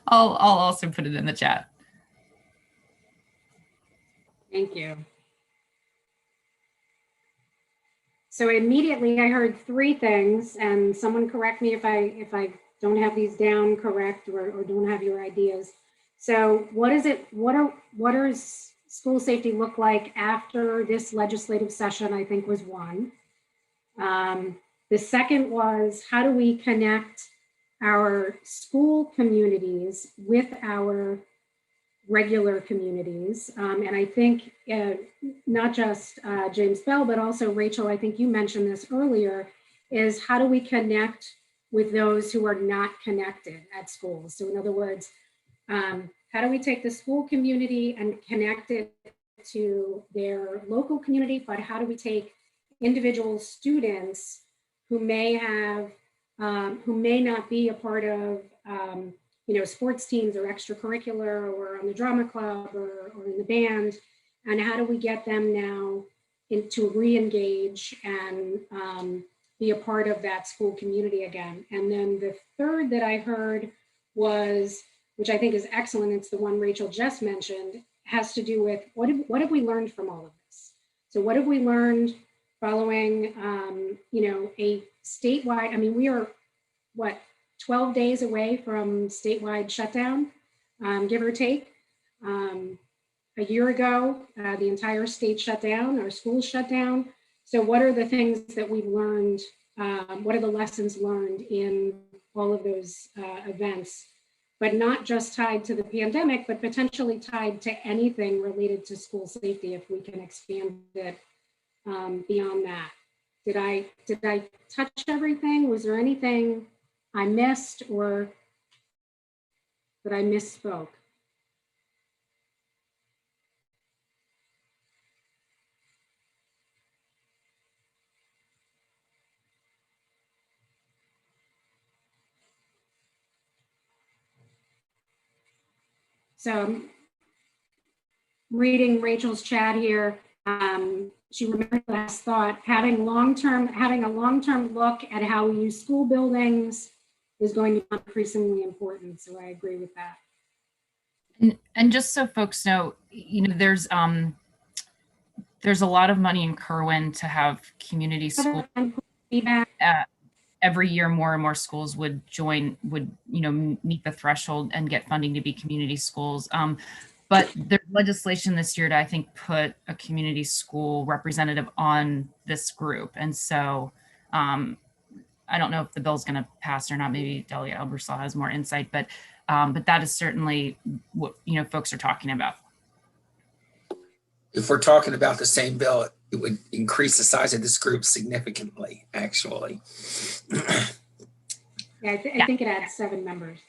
also put it in the chat. Thank you. So immediately I heard three things, and someone correct me if I don't have these down correct or don't have your ideas. So what is it? What does school safety look like after this legislative session? I think was one. The second was, how do we connect our school communities with our regular communities? And I think not just James Bell, but also Rachel, I think you mentioned this earlier, is how do we connect with those who are not connected at schools? So in other words, how do we take the school community and connect it to their local community, but how do we take individual students who may have, who may not be a part of, sports teams or extracurricular or on the drama club or in the band, and how do we get them now to re-engage and be a part of that school community again? And then the third that I heard was, which I think is excellent, it's the one Rachel just mentioned, has to do with what have we learned from all of this? So what have we learned following, a statewide, we are, 12 days away from statewide shutdown, give or take. A year ago, the entire state shut down, our schools shut down. So what are the things that we've learned? What are the lessons learned in all of those events? But not just tied to the pandemic, but potentially tied to anything related to school safety, if we can expand it beyond that. Did I touch everything? Was there anything I missed or that I misspoke? So I'm reading Rachel's chat here. She remembered last thought, having a long-term look at how we use school buildings is going to be increasingly important. So I agree with that. And just so folks know, there's there's a lot of money in Kerwin to have community school. Every year, more and more schools would meet the threshold and get funding to be community schools. But there's legislation this year to, I think, put a community school representative on this group. And so I don't know if the bill's going to pass or not. Maybe Delegate Ebersol has more insight, but that is certainly what folks are talking about. If we're talking about the same bill, it would increase the size of this group significantly, actually. Yeah, I think it adds 7 members.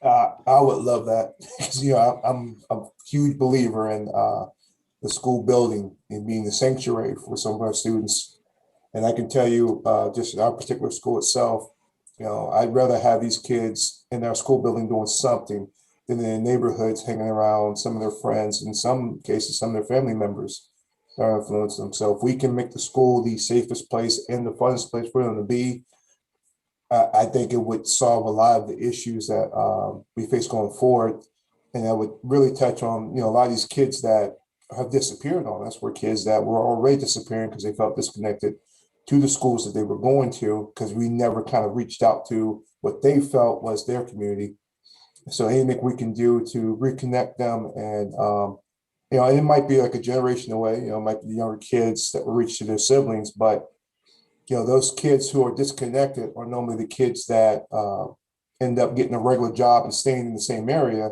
I would love that because I'm a huge believer in the school building and being the sanctuary for some of our students. And I can tell you, just in our particular school itself, I'd rather have these kids in our school building doing something than in their neighborhoods hanging around some of their friends, in some cases, some of their family members that are influencing them. So if we can make the school the safest place and the funnest place for them to be, I think it would solve a lot of the issues that we face going forward. And that would really touch on, a lot of these kids that have disappeared on us were kids that were already disappearing because they felt disconnected to the schools that they were going to, because we never kind of reached out to what they felt was their community. So anything we can do to reconnect them, and it might be like a generation away, it might be the younger kids that will reach to their siblings, but those kids who are disconnected are normally the kids that end up getting a regular job and staying in the same area,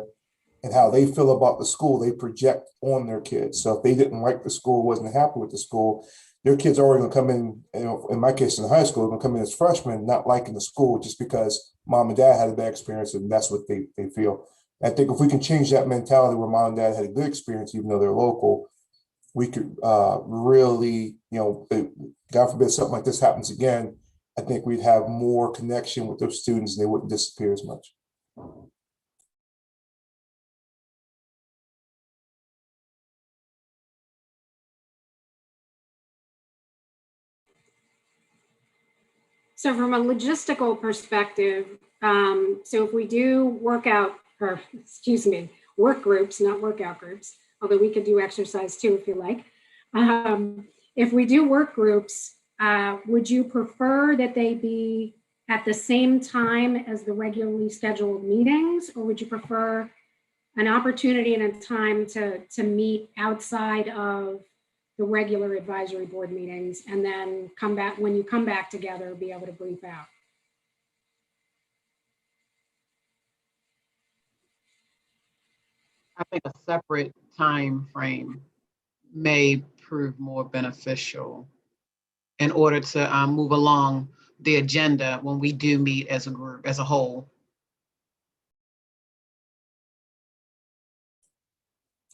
and how they feel about the school, they project on their kids. So if they didn't like the school, wasn't happy with the school, their kids are already going to come in, in my case, in high school, they're going to come in as freshmen, not liking the school just because mom and dad had a bad experience, and that's what they feel. I think if we can change that mentality where mom and dad had a good experience, even though they're local, we could really, God forbid something like this happens again, I think we'd have more connection with those students and they wouldn't disappear as much. So from a logistical perspective, so if we do work groups, not workout groups, although we could do exercise too, if you like. If we do work groups, would you prefer that they be at the same time as the regularly scheduled meetings, or would you prefer an opportunity and a time to meet outside of the regular advisory board meetings, and then come back, when you come back together, be able to brief out? I think a separate time frame may prove more beneficial in order to move along the agenda when we do meet as a group, as a whole.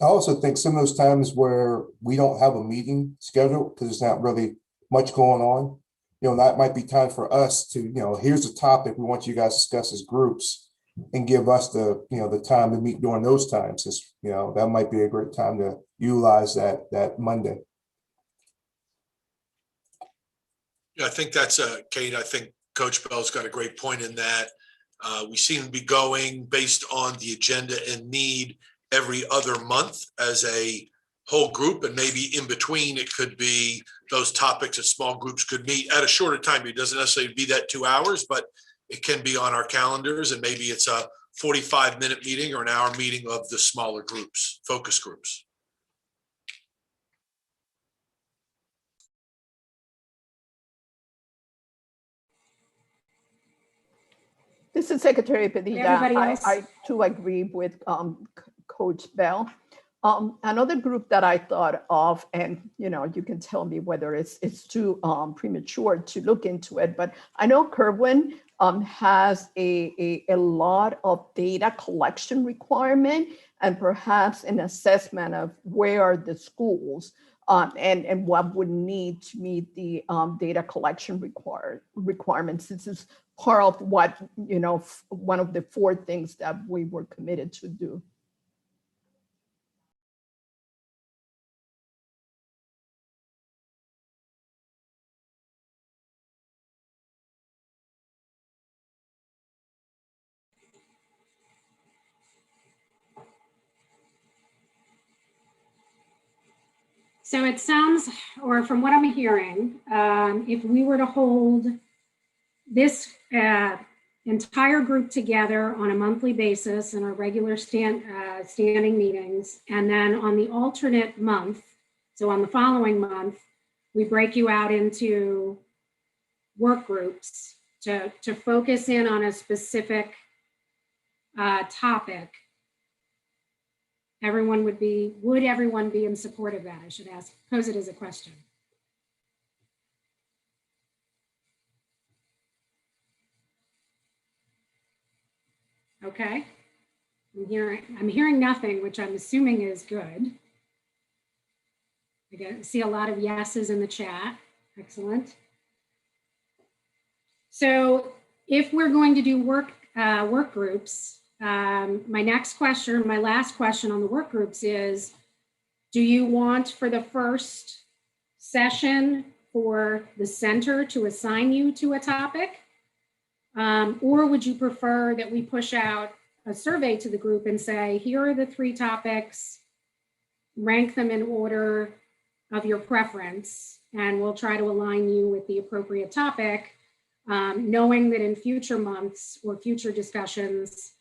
I also think some of those times where we don't have a meeting scheduled because there's not really much going on, that might be time for us to, here's a topic we want you guys to discuss as groups, and give us the time to meet during those times. That might be a great time to utilize that Monday. Yeah, I think that's Kate. I think Coach Bell's got a great point in that. We seem to be going based on the agenda and need every other month as a whole group, and maybe in between it could be those topics that small groups could meet at a shorter time. It doesn't necessarily be that 2 hours, but it can be on our calendars, and maybe it's a 45-minute meeting or an hour meeting of the smaller groups, focus groups. This is Secretary Padilla. Everybody else? I too agree with Coach Bell. Another group that I thought of, and you can tell me whether it's too premature to look into it, but I know Kerwin has a lot of data collection requirement, and perhaps an assessment of where are the schools and what would need to meet the data collection requirements. This is part of what, one of the 4 things that we were committed to do. So it sounds, or from what I'm hearing, if we were to hold this entire group together on a monthly basis in our regular standing meetings, and then on the alternate month, so on the following month, we break you out into work groups to focus in on a specific topic. Would everyone be in support of that? I should pose it as a question. Okay. I'm hearing nothing, which I'm assuming is good. I see a lot of yeses in the chat. Excellent. So if we're going to do work groups, my next question, my last question on the work groups is, do you want for the first session for the center to assign you to a topic? Or would you prefer that we push out a survey to the group and say, here are the 3 topics, rank them in order of your preference, and we'll try to align you with the appropriate topic, knowing that in future months or future discussions,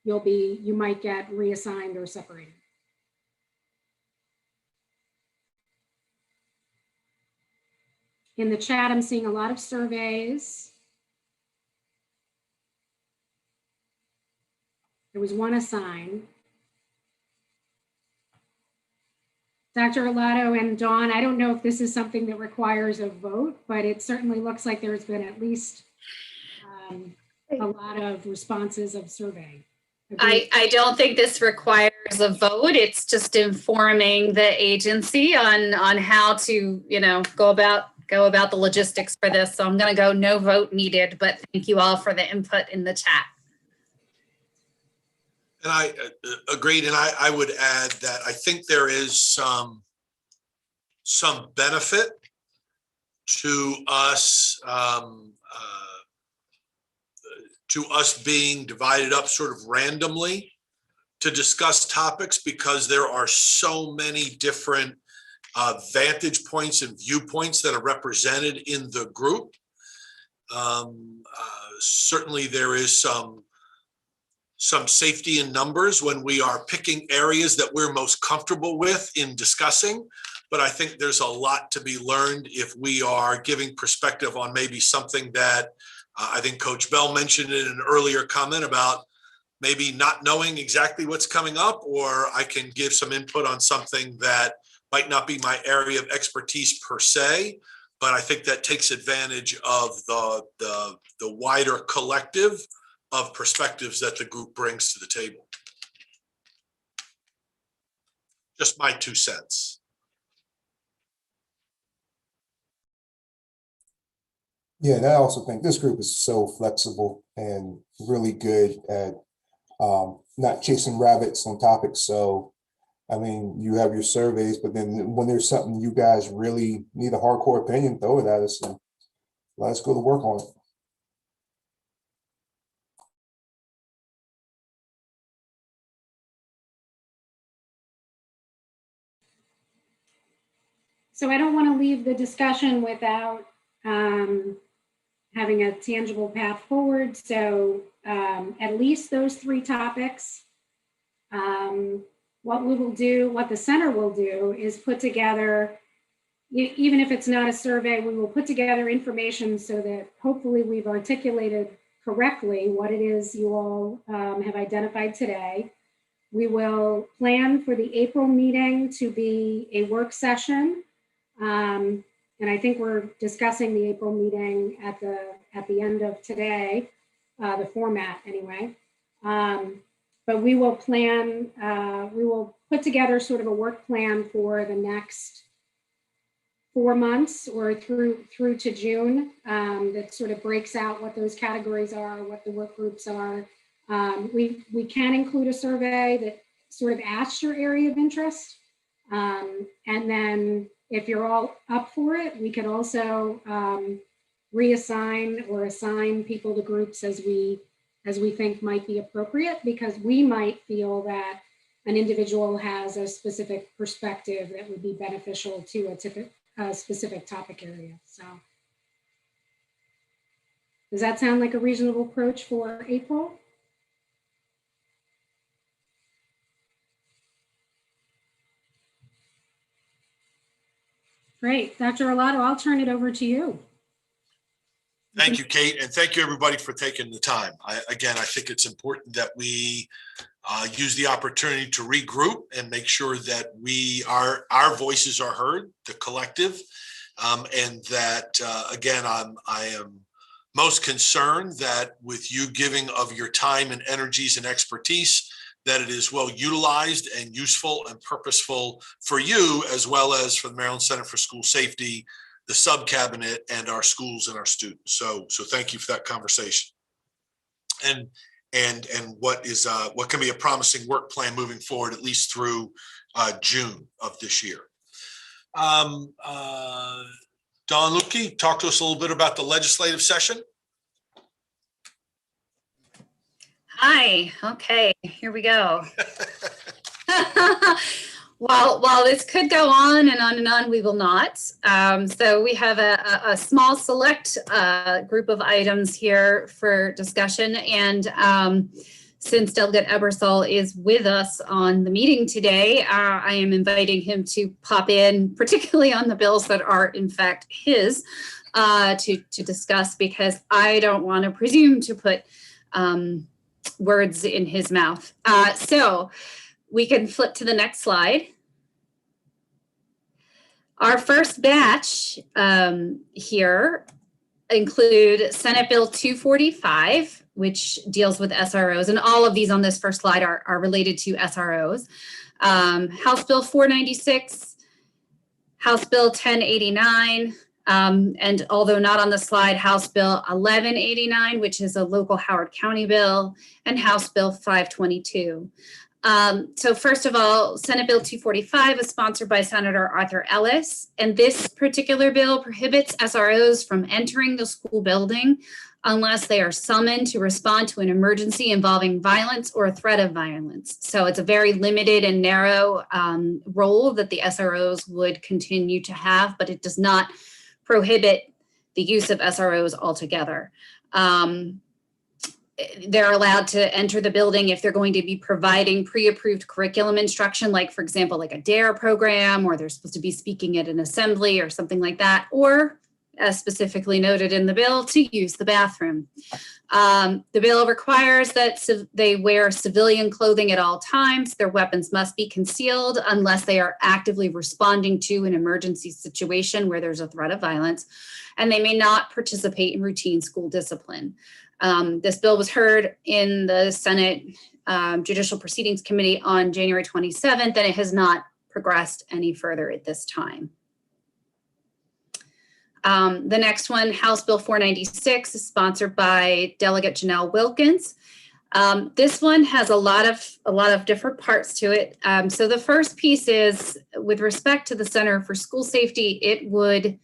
you might get reassigned or separated. In the chat, I'm seeing a lot of surveys. There was one assigned. Dr. Arlotto and Dawn, I don't know if this is something that requires a vote, but it certainly looks like there's been at least a lot of responses of survey. I don't think this requires a vote. It's just informing the agency on how to, go about the logistics for this. So I'm going to go no vote needed, but thank you all for the input in the chat. And I agreed, and I would add that I think there is some benefit to us being divided up sort of randomly to discuss topics, because there are so many different vantage points and viewpoints that are represented in the group. Certainly there is some safety in numbers when we are picking areas that we're most comfortable with in discussing. But I think there's a lot to be learned if we are giving perspective on maybe something that I think Coach Bell mentioned in an earlier comment about maybe not knowing exactly what's coming up, or I can give some input on something that might not be my area of expertise per se, but I think that takes advantage of the wider collective of perspectives that the group brings to the table. Just my 2 cents. Yeah, and I also think this group is so flexible and really good at not chasing rabbits on topics. So, I mean, you have your surveys, but then when there's something you guys really need a hardcore opinion, throw it at us and let's go to work on it. So I don't want to leave the discussion without having a tangible path forward. So at least those 3 topics. What the center will do is put together, even if it's not a survey, we will put together information so that hopefully we've articulated correctly what it is you all have identified today. We will plan for the April meeting to be a work session. And I think we're discussing the April meeting at the end of today, the format anyway. But we will plan, we will put together sort of a work plan for the next 4 months or through to June that sort of breaks out what those categories are, what the work groups are. We can include a survey that sort of asks your area of interest. And then if you're all up for it, we could also reassign or assign people to groups as we think might be appropriate, because we might feel that an individual has a specific perspective that would be beneficial to a specific topic area. So does that sound like a reasonable approach for April? Great. Dr. Arlotto, I'll turn it over to you. Thank you, Kate, and thank you, everybody, for taking the time. Again, I think it's important that we use the opportunity to regroup and make sure that our voices are heard, the collective, and that, again, I am most concerned that with you giving of your time and energies and expertise, that it is well utilized and useful and purposeful for you, as well as for the Maryland Center for School Safety, the Subcabinet, and our schools and our students. So thank you for that conversation. And what can be a promising work plan moving forward, at least through June of this year. Don Lukey, talk to us a little bit about the legislative session. Hi, okay, here we go. While this could go on and on and on, we will not. So we have a small select group of items here for discussion. And since Delegate Ebersol is with us on the meeting today, I am inviting him to pop in, particularly on the bills that are in fact his, to discuss, because I don't want to presume to put words in his mouth. So we can flip to the next slide. Our first batch here include Senate Bill 245, which deals with SROs, and all of these on this first slide are related to SROs. House Bill 496, House Bill 1089, and although not on the slide, House Bill 1189, which is a local Howard County bill, and House Bill 522. So first of all, Senate Bill 245 is sponsored by Senator Arthur Ellis, and this particular bill prohibits SROs from entering the school building unless they are summoned to respond to an emergency involving violence or a threat of violence. So it's a very limited and narrow role that the SROs would continue to have, but it does not prohibit the use of SROs altogether. They're allowed to enter the building if they're going to be providing pre-approved curriculum instruction, like, for example, like a DARE program, or they're supposed to be speaking at an assembly or something like that, or, as specifically noted in the bill, to use the bathroom. The bill requires that they wear civilian clothing at all times. Their weapons must be concealed unless they are actively responding to an emergency situation where there's a threat of violence, and they may not participate in routine school discipline. This bill was heard in the Senate Judicial Proceedings Committee on January 27th, and it has not progressed any further at this time. The next one, House Bill 496, is sponsored by Delegate Janelle Wilkins. This one has a lot of different parts to it. So the first piece is, with respect to the Center for School Safety, it would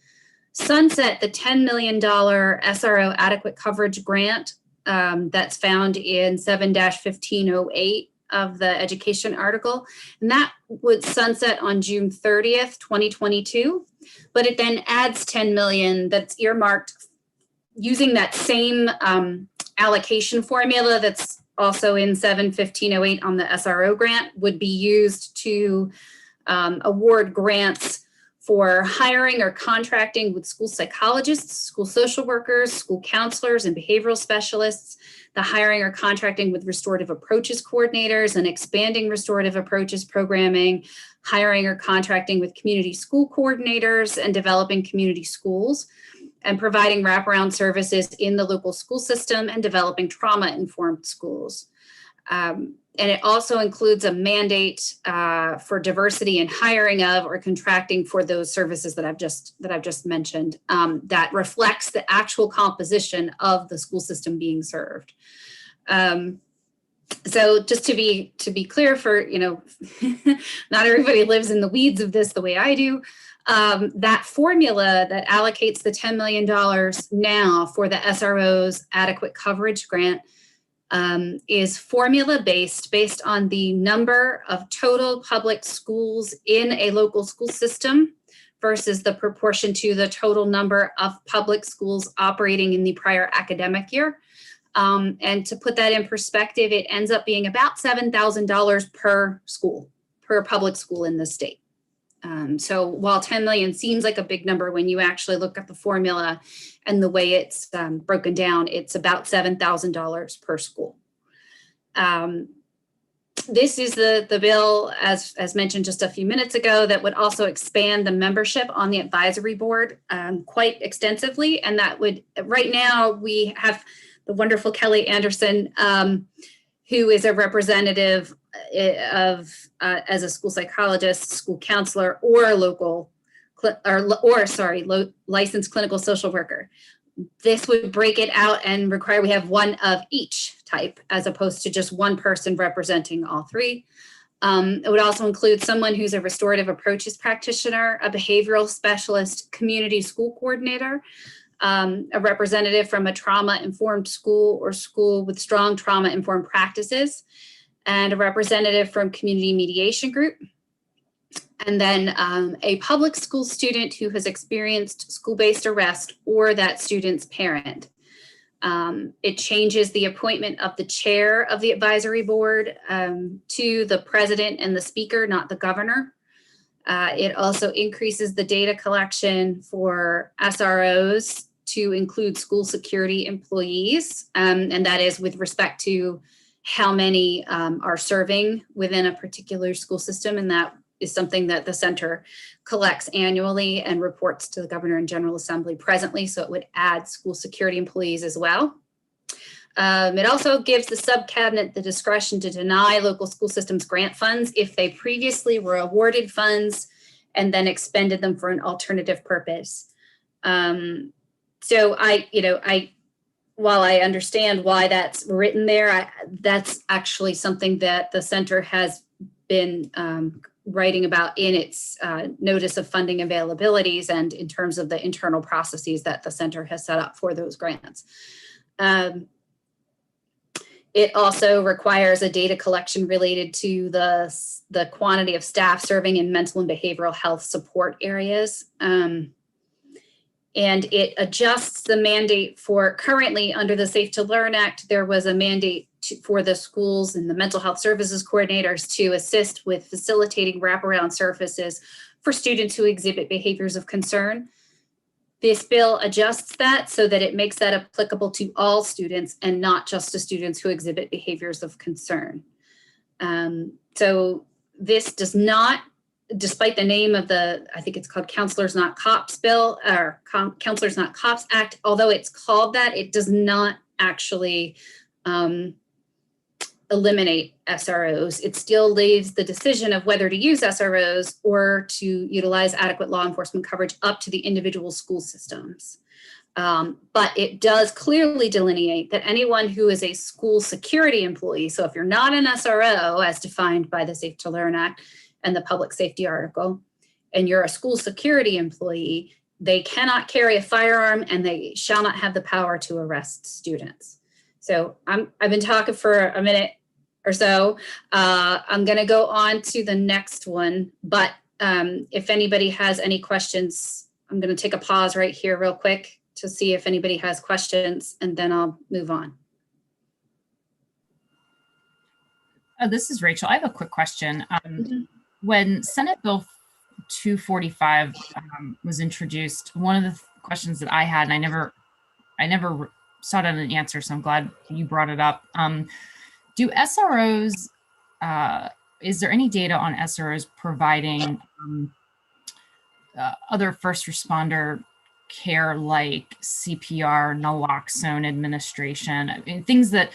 sunset the $10 million SRO adequate coverage grant that's found in 7-1508 of the education article. And that would sunset on June 30th, 2022. But it then adds 10 million that's earmarked using that same allocation formula that's also in 7-1508 on the SRO grant, would be used to award grants for hiring or contracting with school psychologists, school social workers, school counselors, and behavioral specialists, the hiring or contracting with restorative approaches coordinators and expanding restorative approaches programming, hiring or contracting with community school coordinators and developing community schools, and providing wraparound services in the local school system and developing trauma-informed schools. And it also includes a mandate for diversity in hiring of or contracting for those services that I've just mentioned, that reflects the actual composition of the school system being served. So just to be clear, for not everybody lives in the weeds of this the way I do. That formula that allocates the $10 million now for the SRO's adequate coverage grant is formula-based, based on the number of total public schools in a local school system versus the proportion to the total number of public schools operating in the prior academic year. And to put that in perspective, it ends up being about $7,000 per school, per public school in the state. So while 10 million seems like a big number, when you actually look at the formula and the way it's broken down, it's about $7,000 per school. This is the bill, as mentioned just a few minutes ago, that would also expand the membership on the advisory board quite extensively. And that would, right now, we have the wonderful Kelly Anderson, who is a representative of as a school psychologist, school counselor, or a licensed clinical social worker. This would break it out and require we have one of each type, as opposed to just one person representing all three. It would also include someone who's a restorative approaches practitioner, a behavioral specialist, community school coordinator, a representative from a trauma-informed school or school with strong trauma-informed practices, and a representative from community mediation group. And then a public school student who has experienced school-based arrest or that student's parent. It changes the appointment of the chair of the advisory board to the president and the speaker, not the governor. It also increases the data collection for SROs to include school security employees, and that is with respect to how many are serving within a particular school system, and that is something that the center collects annually and reports to the Governor and General Assembly presently, so it would add school security employees as well. It also gives the subcabinet the discretion to deny local school systems grant funds if they previously were awarded funds and then expended them for an alternative purpose. So while I understand why that's written there, that's actually something that the center has been writing about in its notice of funding availabilities and in terms of the internal processes that the center has set up for those grants. It also requires a data collection related to the quantity of staff serving in mental and behavioral health support areas. And it adjusts the mandate for currently under the Safe to Learn Act, there was a mandate for the schools and the mental health services coordinators to assist with facilitating wraparound services for students who exhibit behaviors of concern. This bill adjusts that so that it makes that applicable to all students and not just to students who exhibit behaviors of concern. So this does not, despite the name of I think it's called Counselors Not Cops Bill, or Counselors Not Cops Act, although it's called that, it does not actually eliminate SROs. It still leaves the decision of whether to use SROs or to utilize adequate law enforcement coverage up to the individual school systems. But it does clearly delineate that anyone who is a school security employee, so if you're not an SRO as defined by the Safe to Learn Act and the public safety article, and you're a school security employee, they cannot carry a firearm and they shall not have the power to arrest students. So I've been talking for a minute or so. I'm gonna go on to the next one, but if anybody has any questions, I'm gonna take a pause right here real quick to see if anybody has questions, and then I'll move on. This is Rachel. I have a quick question. When Senate Bill 245 was introduced, one of the questions that I had, and I never sought out an answer, so I'm glad you brought it up. Do SROs, is there any data on SROs providing other first responder care like CPR, naloxone administration, I mean, things that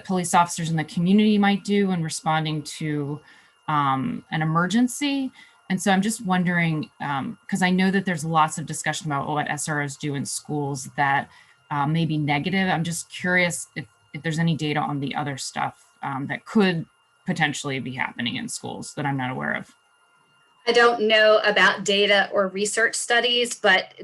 police officers in the community might do in responding to an emergency? And so I'm just wondering, because I know that there's lots of discussion about what SROs do in schools that may be negative. I'm just curious if there's any data on the other stuff that could potentially be happening in schools that I'm not aware of. I don't know about data or research studies, but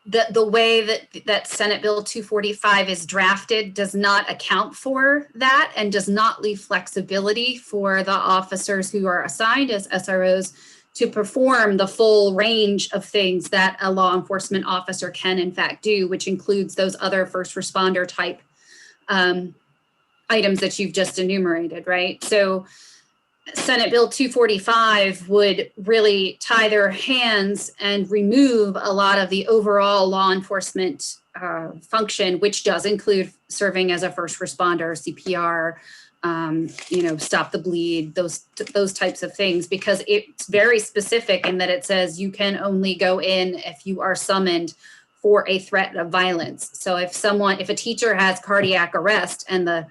the way that Senate Bill 245 is drafted does not account for that and does not leave flexibility for the officers who are assigned as SROs to perform the full range of things that a law enforcement officer can in fact do, which includes those other first responder type items that you've just enumerated, right? So Senate Bill 245 would really tie their hands and remove a lot of the overall law enforcement function, which does include serving as a first responder, CPR, stop the bleed, those types of things, because it's very specific in that it says you can only go in if you are summoned for a threat of violence. So if a teacher has cardiac arrest and the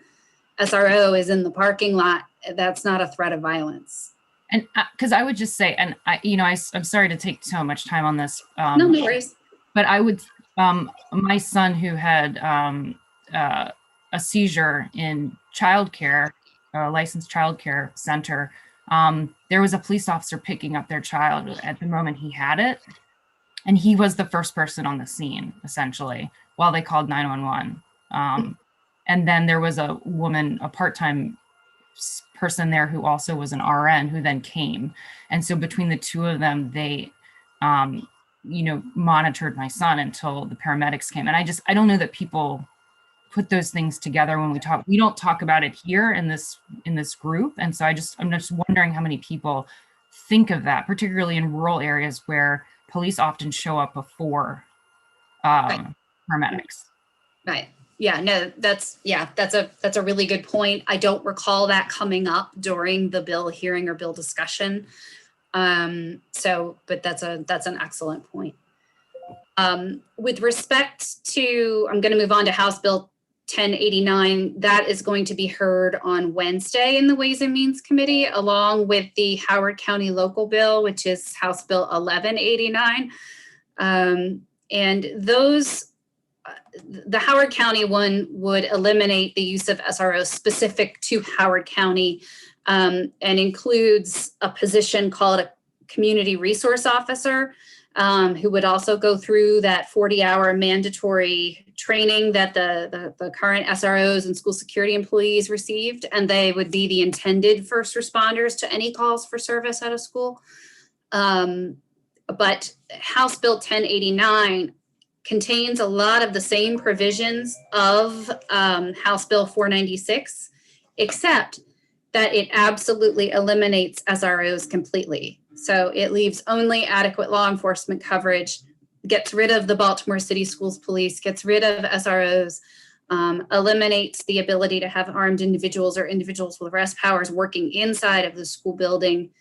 SRO is in the parking lot, that's not a threat of violence. And because I would just say, and I'm sorry to take so much time on this. No worries. But I would, my son who had a seizure in childcare, a licensed childcare center, there was a police officer picking up their child at the moment he had it. And he was the first person on the scene, essentially, while they called 911. And then there was a woman, a part-time person there who also was an RN who then came. And so between the two of them, they, monitored my son until the paramedics came. And I don't know that people put those things together when we talk. We don't talk about it here in this group. And so I'm just wondering how many people think of that, particularly in rural areas where police often show up before paramedics. Right. Yeah, no, that's a really good point. I don't recall that coming up during the bill hearing or bill discussion. But that's an excellent point. With respect to, I'm going to move on to House Bill 1089. That is going to be heard on Wednesday in the Ways and Means Committee, along with the Howard County local bill, which is House Bill 1189. And those, the Howard County one would eliminate the use of SROs specific to Howard County, and includes a position called a community resource officer, who would also go through that 40-hour mandatory training that the current SROs and school security employees received, and they would be the intended first responders to any calls for service at a school. But House Bill 1089 contains a lot of the same provisions of House Bill 496, except that it absolutely eliminates SROs completely. So it leaves only adequate law enforcement coverage, gets rid of the Baltimore City Schools Police, gets rid of SROs, eliminates the ability to have armed individuals or individuals with arrest powers working inside of the school building.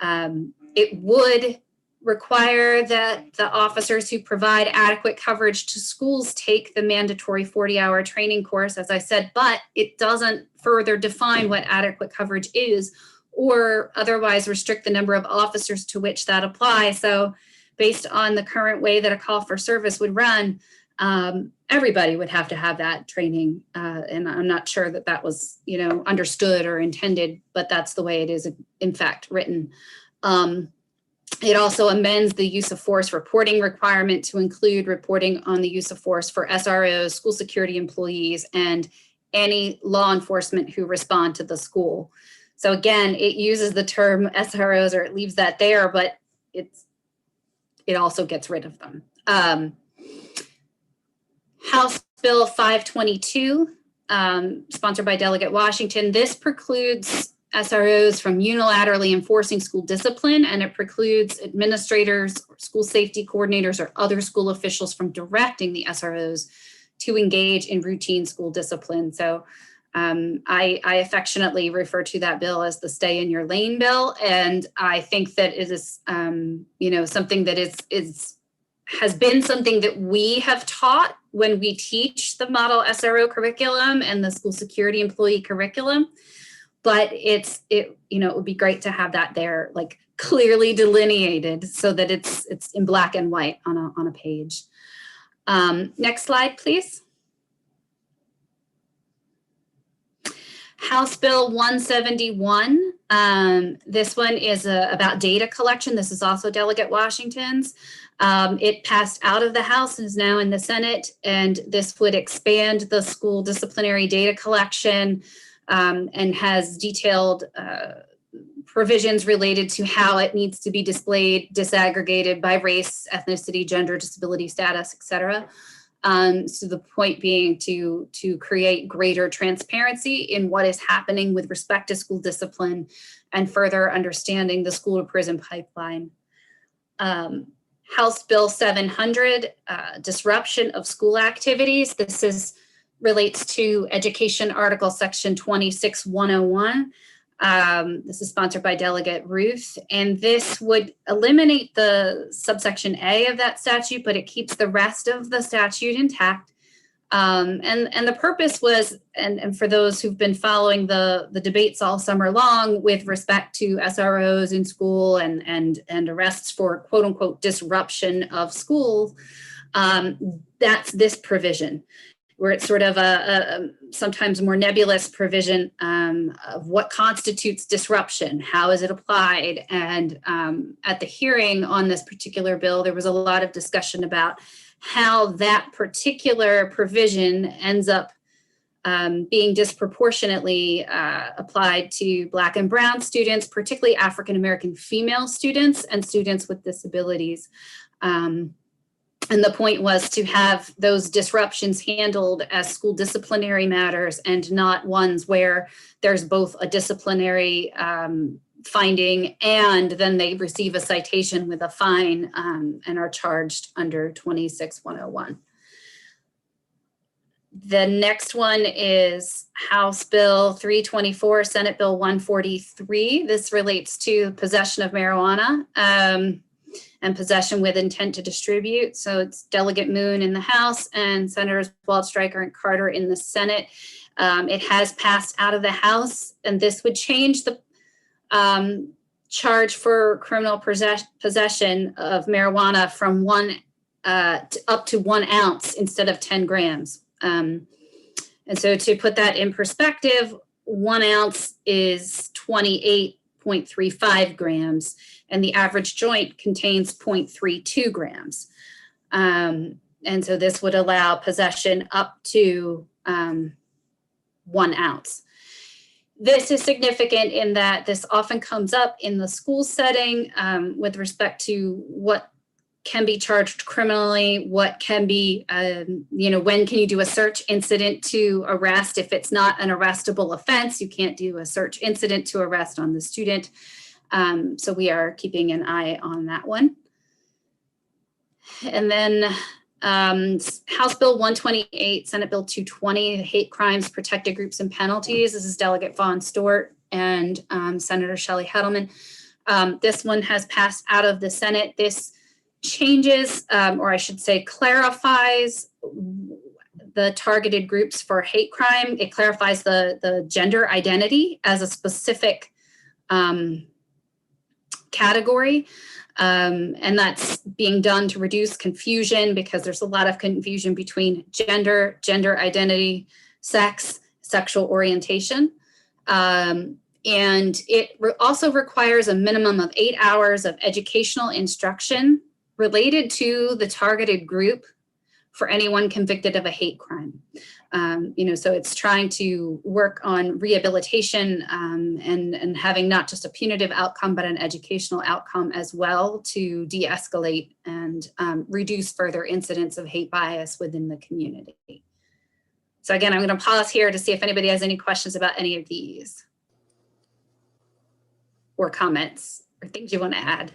It would require that the officers who provide adequate coverage to schools take the mandatory 40-hour training course, as I said, but it doesn't further define what adequate coverage is or otherwise restrict the number of officers to which that applies. So based on the current way that a call for service would run, everybody would have to have that training. And I'm not sure that that was, understood or intended, but that's the way it is in fact written. It also amends the use of force reporting requirement to include reporting on the use of force for SROs, school security employees, and any law enforcement who respond to the school. So again, it uses the term SROs, or it leaves that there, but it also gets rid of them. House Bill 522, sponsored by Delegate Washington. This precludes SROs from unilaterally enforcing school discipline, and it precludes administrators, school safety coordinators, or other school officials from directing the SROs to engage in routine school discipline. So I affectionately refer to that bill as the stay in your lane bill. And I think that it is, something that has been something that we have taught when we teach the model SRO curriculum and the school security employee curriculum. But it would be great to have that there, like clearly delineated, so that it's in black and white on a page. Next slide, please. House Bill 171. This one is about data collection. This is also Delegate Washington's. It passed out of the House and is now in the Senate, and this would expand the school disciplinary data collection and has detailed provisions related to how it needs to be displayed, disaggregated by race, ethnicity, gender, disability status, et cetera. So the point being to create greater transparency in what is happening with respect to school discipline and further understanding the school to prison pipeline. House Bill 700, disruption of school activities. This relates to Education Article Section 26101. This is sponsored by Delegate Ruth, and this would eliminate the subsection A of that statute, but it keeps the rest of the statute intact. And the purpose was, and for those who've been following the debates all summer long with respect to SROs in school and arrests for quote unquote disruption of schools, that's this provision, where it's sort of a sometimes more nebulous provision of what constitutes disruption, how is it applied? And at the hearing on this particular bill, there was a lot of discussion about how that particular provision ends up being disproportionately applied to Black and Brown students, particularly African-American female students and students with disabilities. And the point was to have those disruptions handled as school disciplinary matters and not ones where there's both a disciplinary finding and then they receive a citation with a fine and are charged under 26101. The next one is House Bill 324, Senate Bill 143. This relates to possession of marijuana. And possession with intent to distribute. So it's Delegate Moon in the House and Senators Waldstreicher and Carter in the Senate. It has passed out of the House, and this would change the charge for criminal possession of marijuana from up to 1 ounce instead of 10 grams. And so to put that in perspective, 1 ounce is 28.35 grams. And the average joint contains 0.32 grams. And so this would allow possession up to 1 ounce. This is significant in that this often comes up in the school setting with respect to what can be charged criminally, what can be, when can you do a search incident to arrest? If it's not an arrestable offense, you can't do a search incident to arrest on the student. So we are keeping an eye on that one. And then House Bill 128, Senate Bill 220, Hate Crimes, Protected Groups and Penalties. This is Delegate Vaughn Stewart and Senator Shelley Heddleman. This one has passed out of the Senate. This changes, or I should say clarifies the targeted groups for hate crime. It clarifies the gender identity as a specific category. And that's being done to reduce confusion because there's a lot of confusion between gender, gender identity, sex, sexual orientation. And it also requires a minimum of 8 hours of educational instruction related to the targeted group for anyone convicted of a hate crime. So it's trying to work on rehabilitation and having not just a punitive outcome, but an educational outcome as well to de-escalate and reduce further incidents of hate bias within the community. So again, I'm going to pause here to see if anybody has any questions about any of these or comments or things you want to add.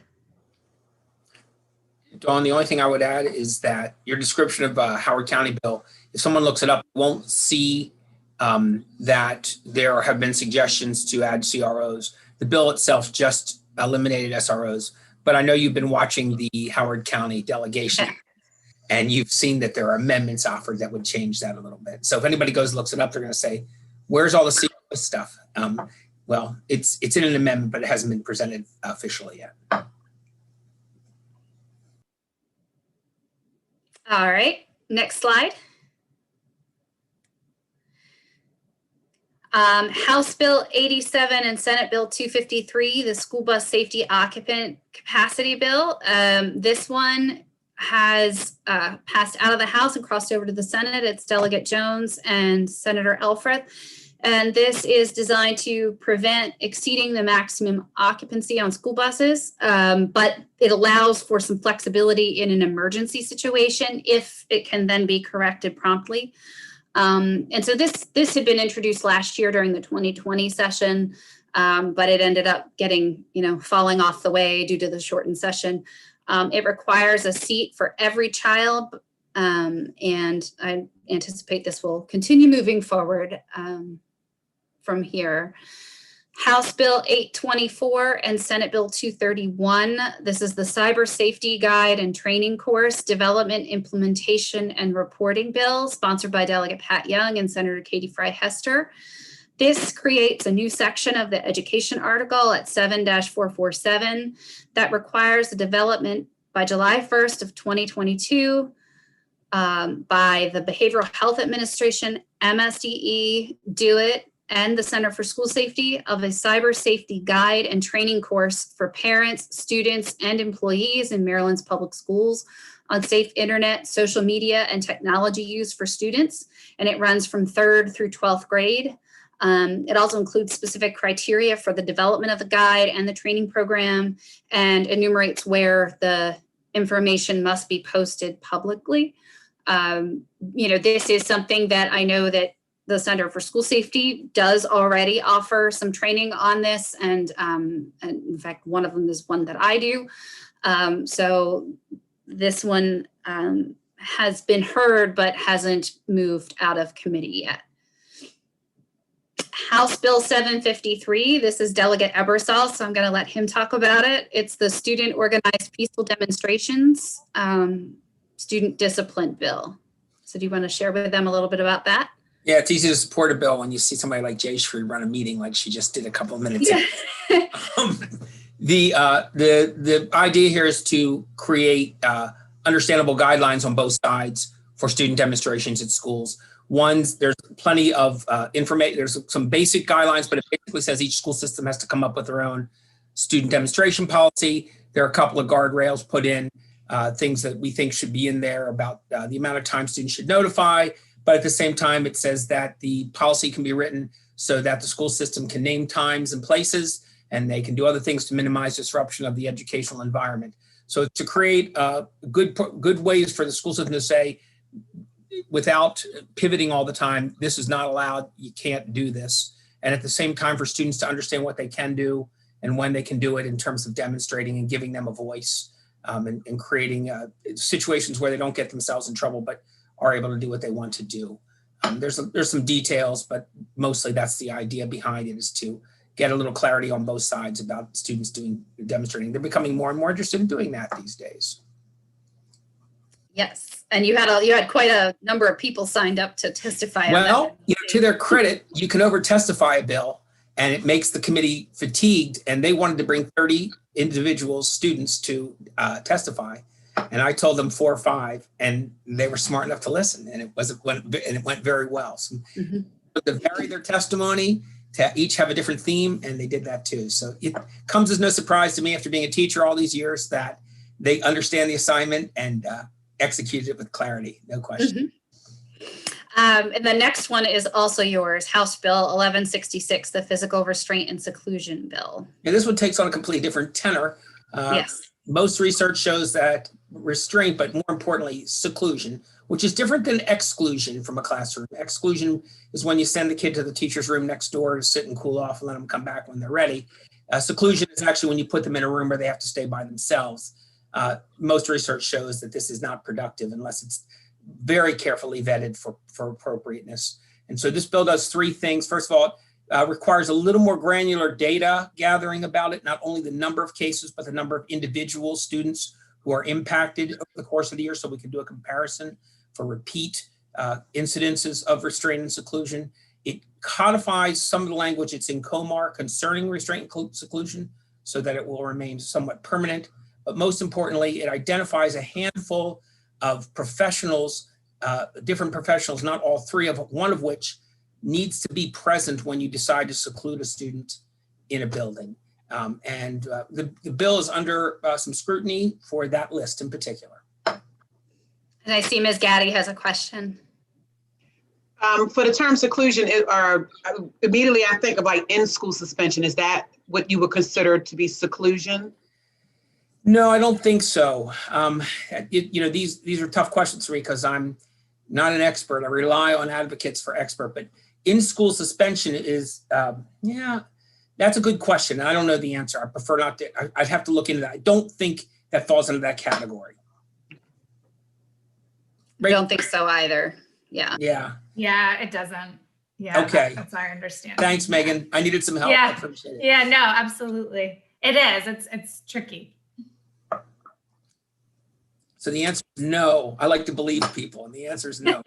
Dawn, the only thing I would add is that your description of Howard County bill, if someone looks it up, won't see that there have been suggestions to add CROs. The bill itself just eliminated SROs, but I know you've been watching the Howard County delegation and you've seen that there are amendments offered that would change that a little bit. So if anybody goes and looks it up, they're going to say, where's all the CRO stuff? Well, it's in an amendment, but it hasn't been presented officially yet. All right, next slide. House Bill 87 and Senate Bill 253, the School Bus Safety Occupant Capacity Bill. This one has passed out of the House and crossed over to the Senate. It's Delegate Jones and Senator Elfreth. And this is designed to prevent exceeding the maximum occupancy on school buses, but it allows for some flexibility in an emergency situation if it can then be corrected promptly. And so this had been introduced last year during the 2020 session, but it ended up getting, falling off the way due to the shortened session. It requires a seat for every child, and I anticipate this will continue moving forward from here. House Bill 824 and Senate Bill 231. This is the Cyber Safety Guide and Training Course Development, Implementation, and Reporting Bill, sponsored by Delegate Pat Young and Senator Katie Fry-Hester. This creates a new section of the education article at 7-447 that requires the development by July 1st of 2022 by the Behavioral Health Administration, MSDE, DO-IT, and the Center for School Safety of a cyber safety guide and training course for parents, students, and employees in Maryland's public schools on safe internet, social media, and technology use for students. And it runs from 3rd through 12th grade. It also includes specific criteria for the development of the guide and the training program, and enumerates where the information must be posted publicly. This is something that I know that the Center for School Safety does already offer some training on this. And in fact, one of them is one that I do. So this one has been heard, but hasn't moved out of committee yet. House Bill 753, this is Delegate Ebersol, so I'm going to let him talk about it. It's the Student Organized Peaceful Demonstrations Student Discipline Bill. So do you want to share with them a little bit about that? Yeah, it's easy to support a bill when you see somebody like Jayshree run a meeting like she just did a couple of minutes ago. The idea here is to create understandable guidelines on both sides for student demonstrations at schools. There's plenty of information. There's some basic guidelines, but it basically says each school system has to come up with their own student demonstration policy. There are a couple of guardrails put in, things that we think should be in there about the amount of time students should notify. But at the same time, it says that the policy can be written so that the school system can name times and places, and they can do other things to minimize disruption of the educational environment. So to create good ways for the school system to say, without pivoting all the time, this is not allowed, you can't do this. And at the same time for students to understand what they can do and when they can do it in terms of demonstrating and giving them a voice, and creating situations where they don't get themselves in trouble, but are able to do what they want to do. There's some details, but mostly that's the idea behind it, is to get a little clarity on both sides about students demonstrating. They're becoming more and more interested in doing that these days. Yes, and you had quite a number of people signed up to testify. Well, to their credit, you can over testify a bill, and it makes the committee fatigued. And they wanted to bring 30 individual students to testify, and I told them 4 or 5, and they were smart enough to listen, and it went very well. So to vary their testimony, to each have a different theme, and they did that too. So it comes as no surprise to me, after being a teacher all these years, that they understand the assignment and executed it with clarity, no question. And the next one is also yours, House Bill 1166, the Physical Restraint and Seclusion Bill. And this one takes on a completely different tenor. Yes. Most research shows that restraint, but more importantly, seclusion, which is different than exclusion from a classroom. Exclusion is when you send the kid to the teacher's room next door to sit and cool off and let them come back when they're ready. Seclusion is actually when you put them in a room where they have to stay by themselves. Most research shows that this is not productive unless it's very carefully vetted for appropriateness. And so this bill does 3 things. First of all, it requires a little more granular data gathering about it, not only the number of cases, but the number of individual students who are impacted over the course of the year, so we can do a comparison for repeat incidences of restraint and seclusion. It codifies some of the language that's in COMAR concerning restraint and seclusion so that it will remain somewhat permanent. But most importantly, it identifies a handful of professionals, different professionals, not all 3 of one of which needs to be present when you decide to seclude a student in a building. The bill is under some scrutiny for that list in particular. And I see Ms. Gaddy has a question. For the term seclusion, immediately I think of like in-school suspension. Is that what you would consider to be seclusion? No, I don't think so. These are tough questions for me because I'm not an expert. I rely on advocates for expert, but in-school suspension is, that's a good question. I don't know the answer. I prefer not to, I'd have to look into that. I don't think that falls into that category. I don't think so either. Yeah. Yeah, it doesn't. Yeah. Okay. That's our understanding. Thanks, Megan. I needed some help. Yeah. I appreciate it. Yeah, no, absolutely. It is. It's tricky. So the answer is no. I like to believe people, and the answer is no.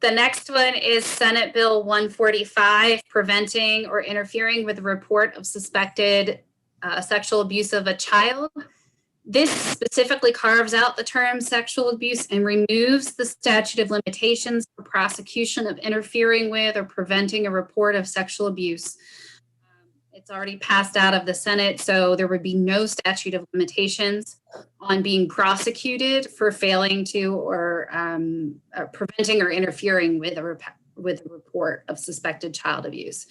The next one is Senate Bill 145, preventing or interfering with a report of suspected sexual abuse of a child. This specifically carves out the term sexual abuse and removes the statute of limitations for prosecution of interfering with or preventing a report of sexual abuse. It's already passed out of the Senate, so there would be no statute of limitations on being prosecuted for failing to or preventing or interfering with a report of suspected child abuse.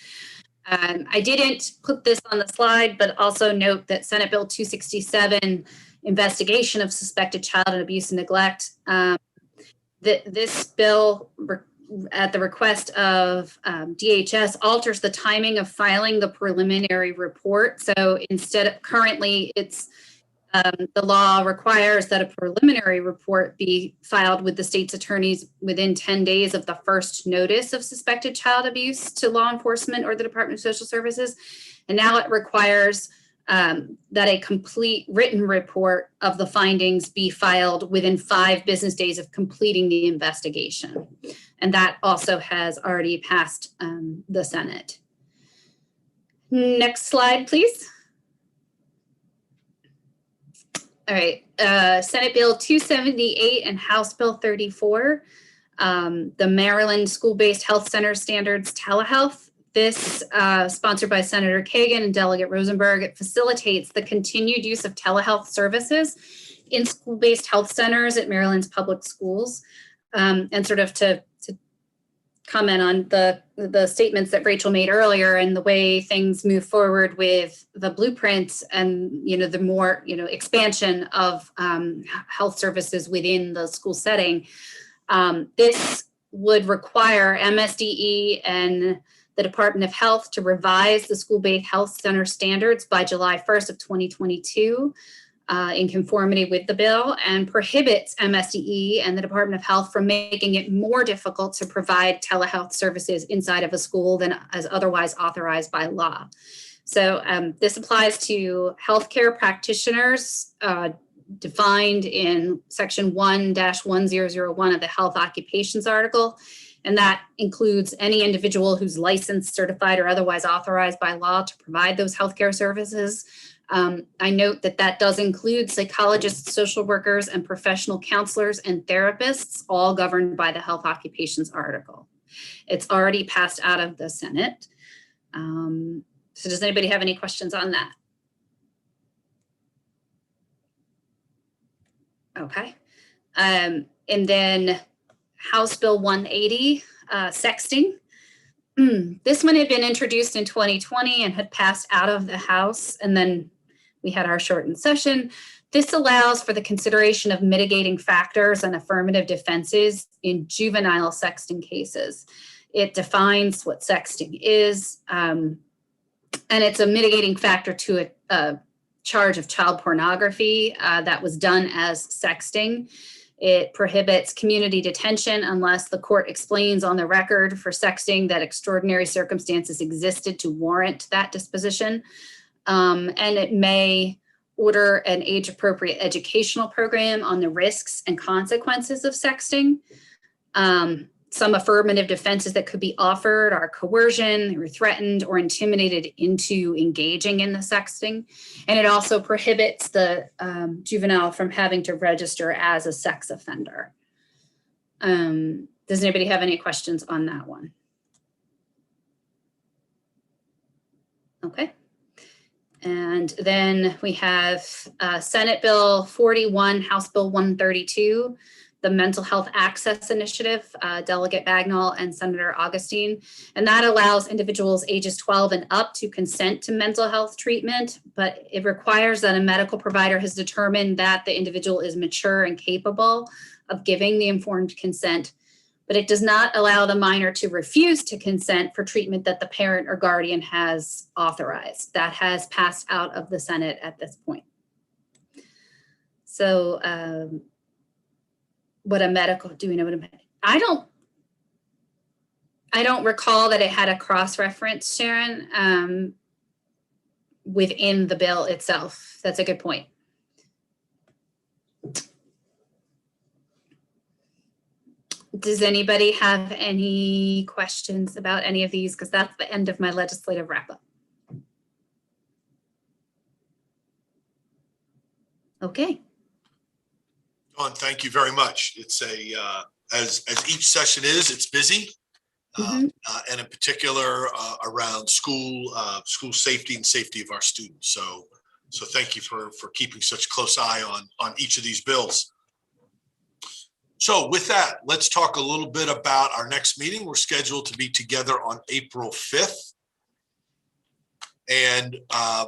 I didn't put this on the slide, but also note that Senate Bill 267, investigation of suspected child abuse and neglect, this bill, at the request of DHS, alters the timing of filing the preliminary report. So instead of currently, it's the law requires that a preliminary report be filed with the state's attorneys within 10 days of the first notice of suspected child abuse to law enforcement or the Department of Social Services. And now it requires that a complete written report of the findings be filed within 5 business days of completing the investigation. And that also has already passed the Senate. Next slide, please. All right, Senate Bill 278 and House Bill 34, the Maryland School-Based Health Center Standards Telehealth. This, sponsored by Senator Kagan and Delegate Rosenberg, it facilitates the continued use of telehealth services in school-based health centers at Maryland's public schools. And sort of to comment on the statements that Rachel made earlier and the way things move forward with the blueprints and, the more, expansion of health services within the school setting. This would require MSDE and the Department of Health to revise the school-based health center standards by July 1st of 2022 in conformity with the bill, and prohibits MSDE and the Department of Health from making it more difficult to provide telehealth services inside of a school than as otherwise authorized by law. So this applies to healthcare practitioners defined in section 1-1001 of the Health Occupations article. And that includes any individual who's licensed, certified, or otherwise authorized by law to provide those healthcare services. I note that does include psychologists, social workers, and professional counselors and therapists, all governed by the Health Occupations article. It's already passed out of the Senate. So does anybody have any questions on that? Okay. And then House Bill 180, sexting. This one had been introduced in 2020 and had passed out of the House, and then we had our shortened session. This allows for the consideration of mitigating factors and affirmative defenses in juvenile sexting cases. It defines what sexting is, and it's a mitigating factor to a charge of child pornography that was done as sexting. It prohibits community detention unless the court explains on the record for sexting that extraordinary circumstances existed to warrant that disposition. And it may order an age-appropriate educational program on the risks and consequences of sexting. Some affirmative defenses that could be offered are coercion, or threatened, or intimidated into engaging in the sexting. And it also prohibits the juvenile from having to register as a sex offender. Does anybody have any questions on that one? Okay. And then we have Senate Bill 41, House Bill 132, the Mental Health Access Initiative, Delegate Bagnall and Senator Augustine. And that allows individuals ages 12 and up to consent to mental health treatment, but it requires that a medical provider has determined that the individual is mature and capable of giving the informed consent, but it does not allow the minor to refuse to consent for treatment that the parent or guardian has authorized. That has passed out of the Senate at this point. So what a medical, do we know what a medical? I don't recall that it had a cross-reference, Sharon, within the bill itself. That's a good point. Does anybody have any questions about any of these? Because that's the end of my legislative wrap-up. Okay. Dawn, thank you very much. It's as each session is, it's busy. And in particular around school safety and safety of our students. So thank you for keeping such close eye on each of these bills. So with that, let's talk a little bit about our next meeting. We're scheduled to be together on April 5th. And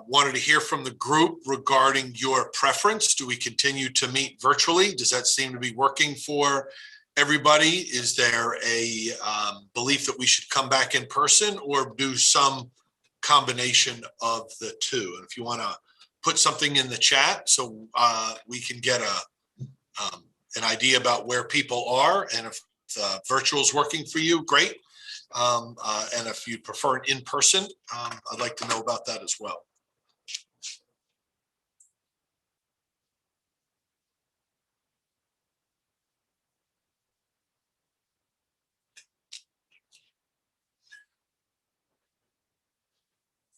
wanted to hear from the group regarding your preference. Do we continue to meet virtually? Does that seem to be working for everybody? Is there a belief that we should come back in person or do some combination of the two? And if you want to put something in the chat so we can get an idea about where people are, and if virtual is working for you, great. And if you prefer an in-person, I'd like to know about that as well.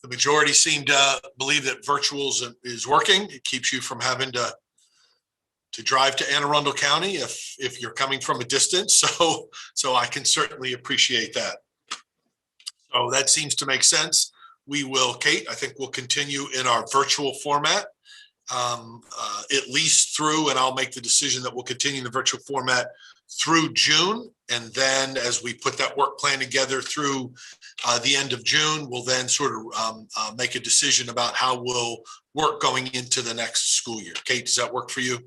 The majority seem to believe that virtual is working. It keeps you from having to drive to Anne Arundel County if you're coming from a distance. So I can certainly appreciate that. So that seems to make sense. We will, Kate, I think we'll continue in our virtual format, at least through, and I'll make the decision that we'll continue in the virtual format through June. And then as we put that work plan together through the end of June, we'll then sort of make a decision about how we'll work going into the next school year. Kate, does that work for you?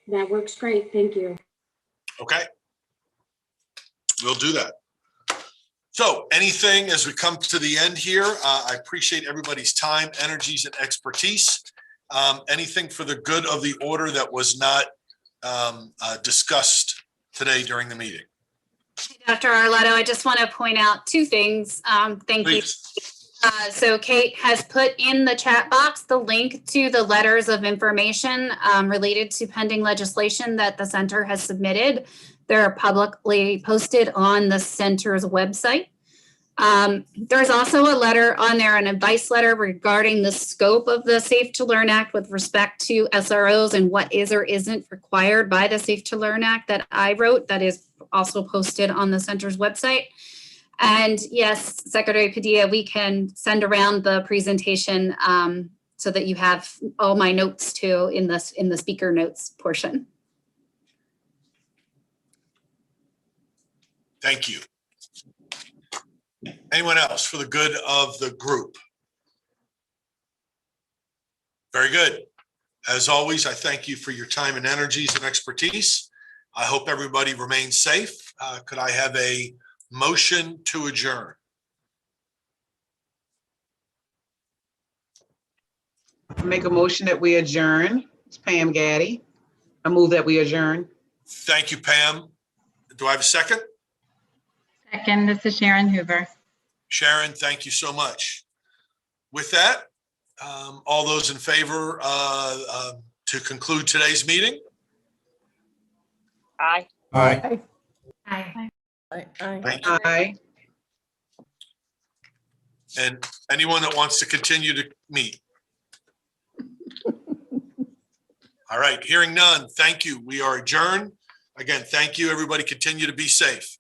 That works great. Thank you. Okay. We'll do that. So anything as we come to the end here, I appreciate everybody's time, energies, and expertise. Anything for the good of the order that was not discussed today during the meeting? Dr. Arlotto, I just want to point out two things. Thank Please. you. So Kate has put in the chat box the link to the letters of information related to pending legislation that the center has submitted. They're publicly posted on the center's website. There's also a letter on there, an advice letter regarding the scope of the Safe to Learn Act with respect to SROs and what is or isn't required by the Safe to Learn Act that I wrote, that is also posted on the center's website. And yes, Secretary Padilla, we can send around the presentation so that you have all my notes too in the speaker notes portion. Thank you. Anyone else for the good of the group? Very good. As always, I thank you for your time and energies and expertise. I hope everybody remains safe. Could I have a motion to adjourn? Make a motion that we adjourn. It's Pam Gaddy. I move that we adjourn. Thank you, Pam. Do I have a second? Second, this is Sharon Hoover. Sharon, thank you so much. With that, all those in favor to conclude today's meeting? Aye. Aye. Aye. Thank you. Aye. And anyone that wants to continue to meet? All right, hearing none, thank you. We are adjourned. Again, thank you, everybody. Continue to be safe.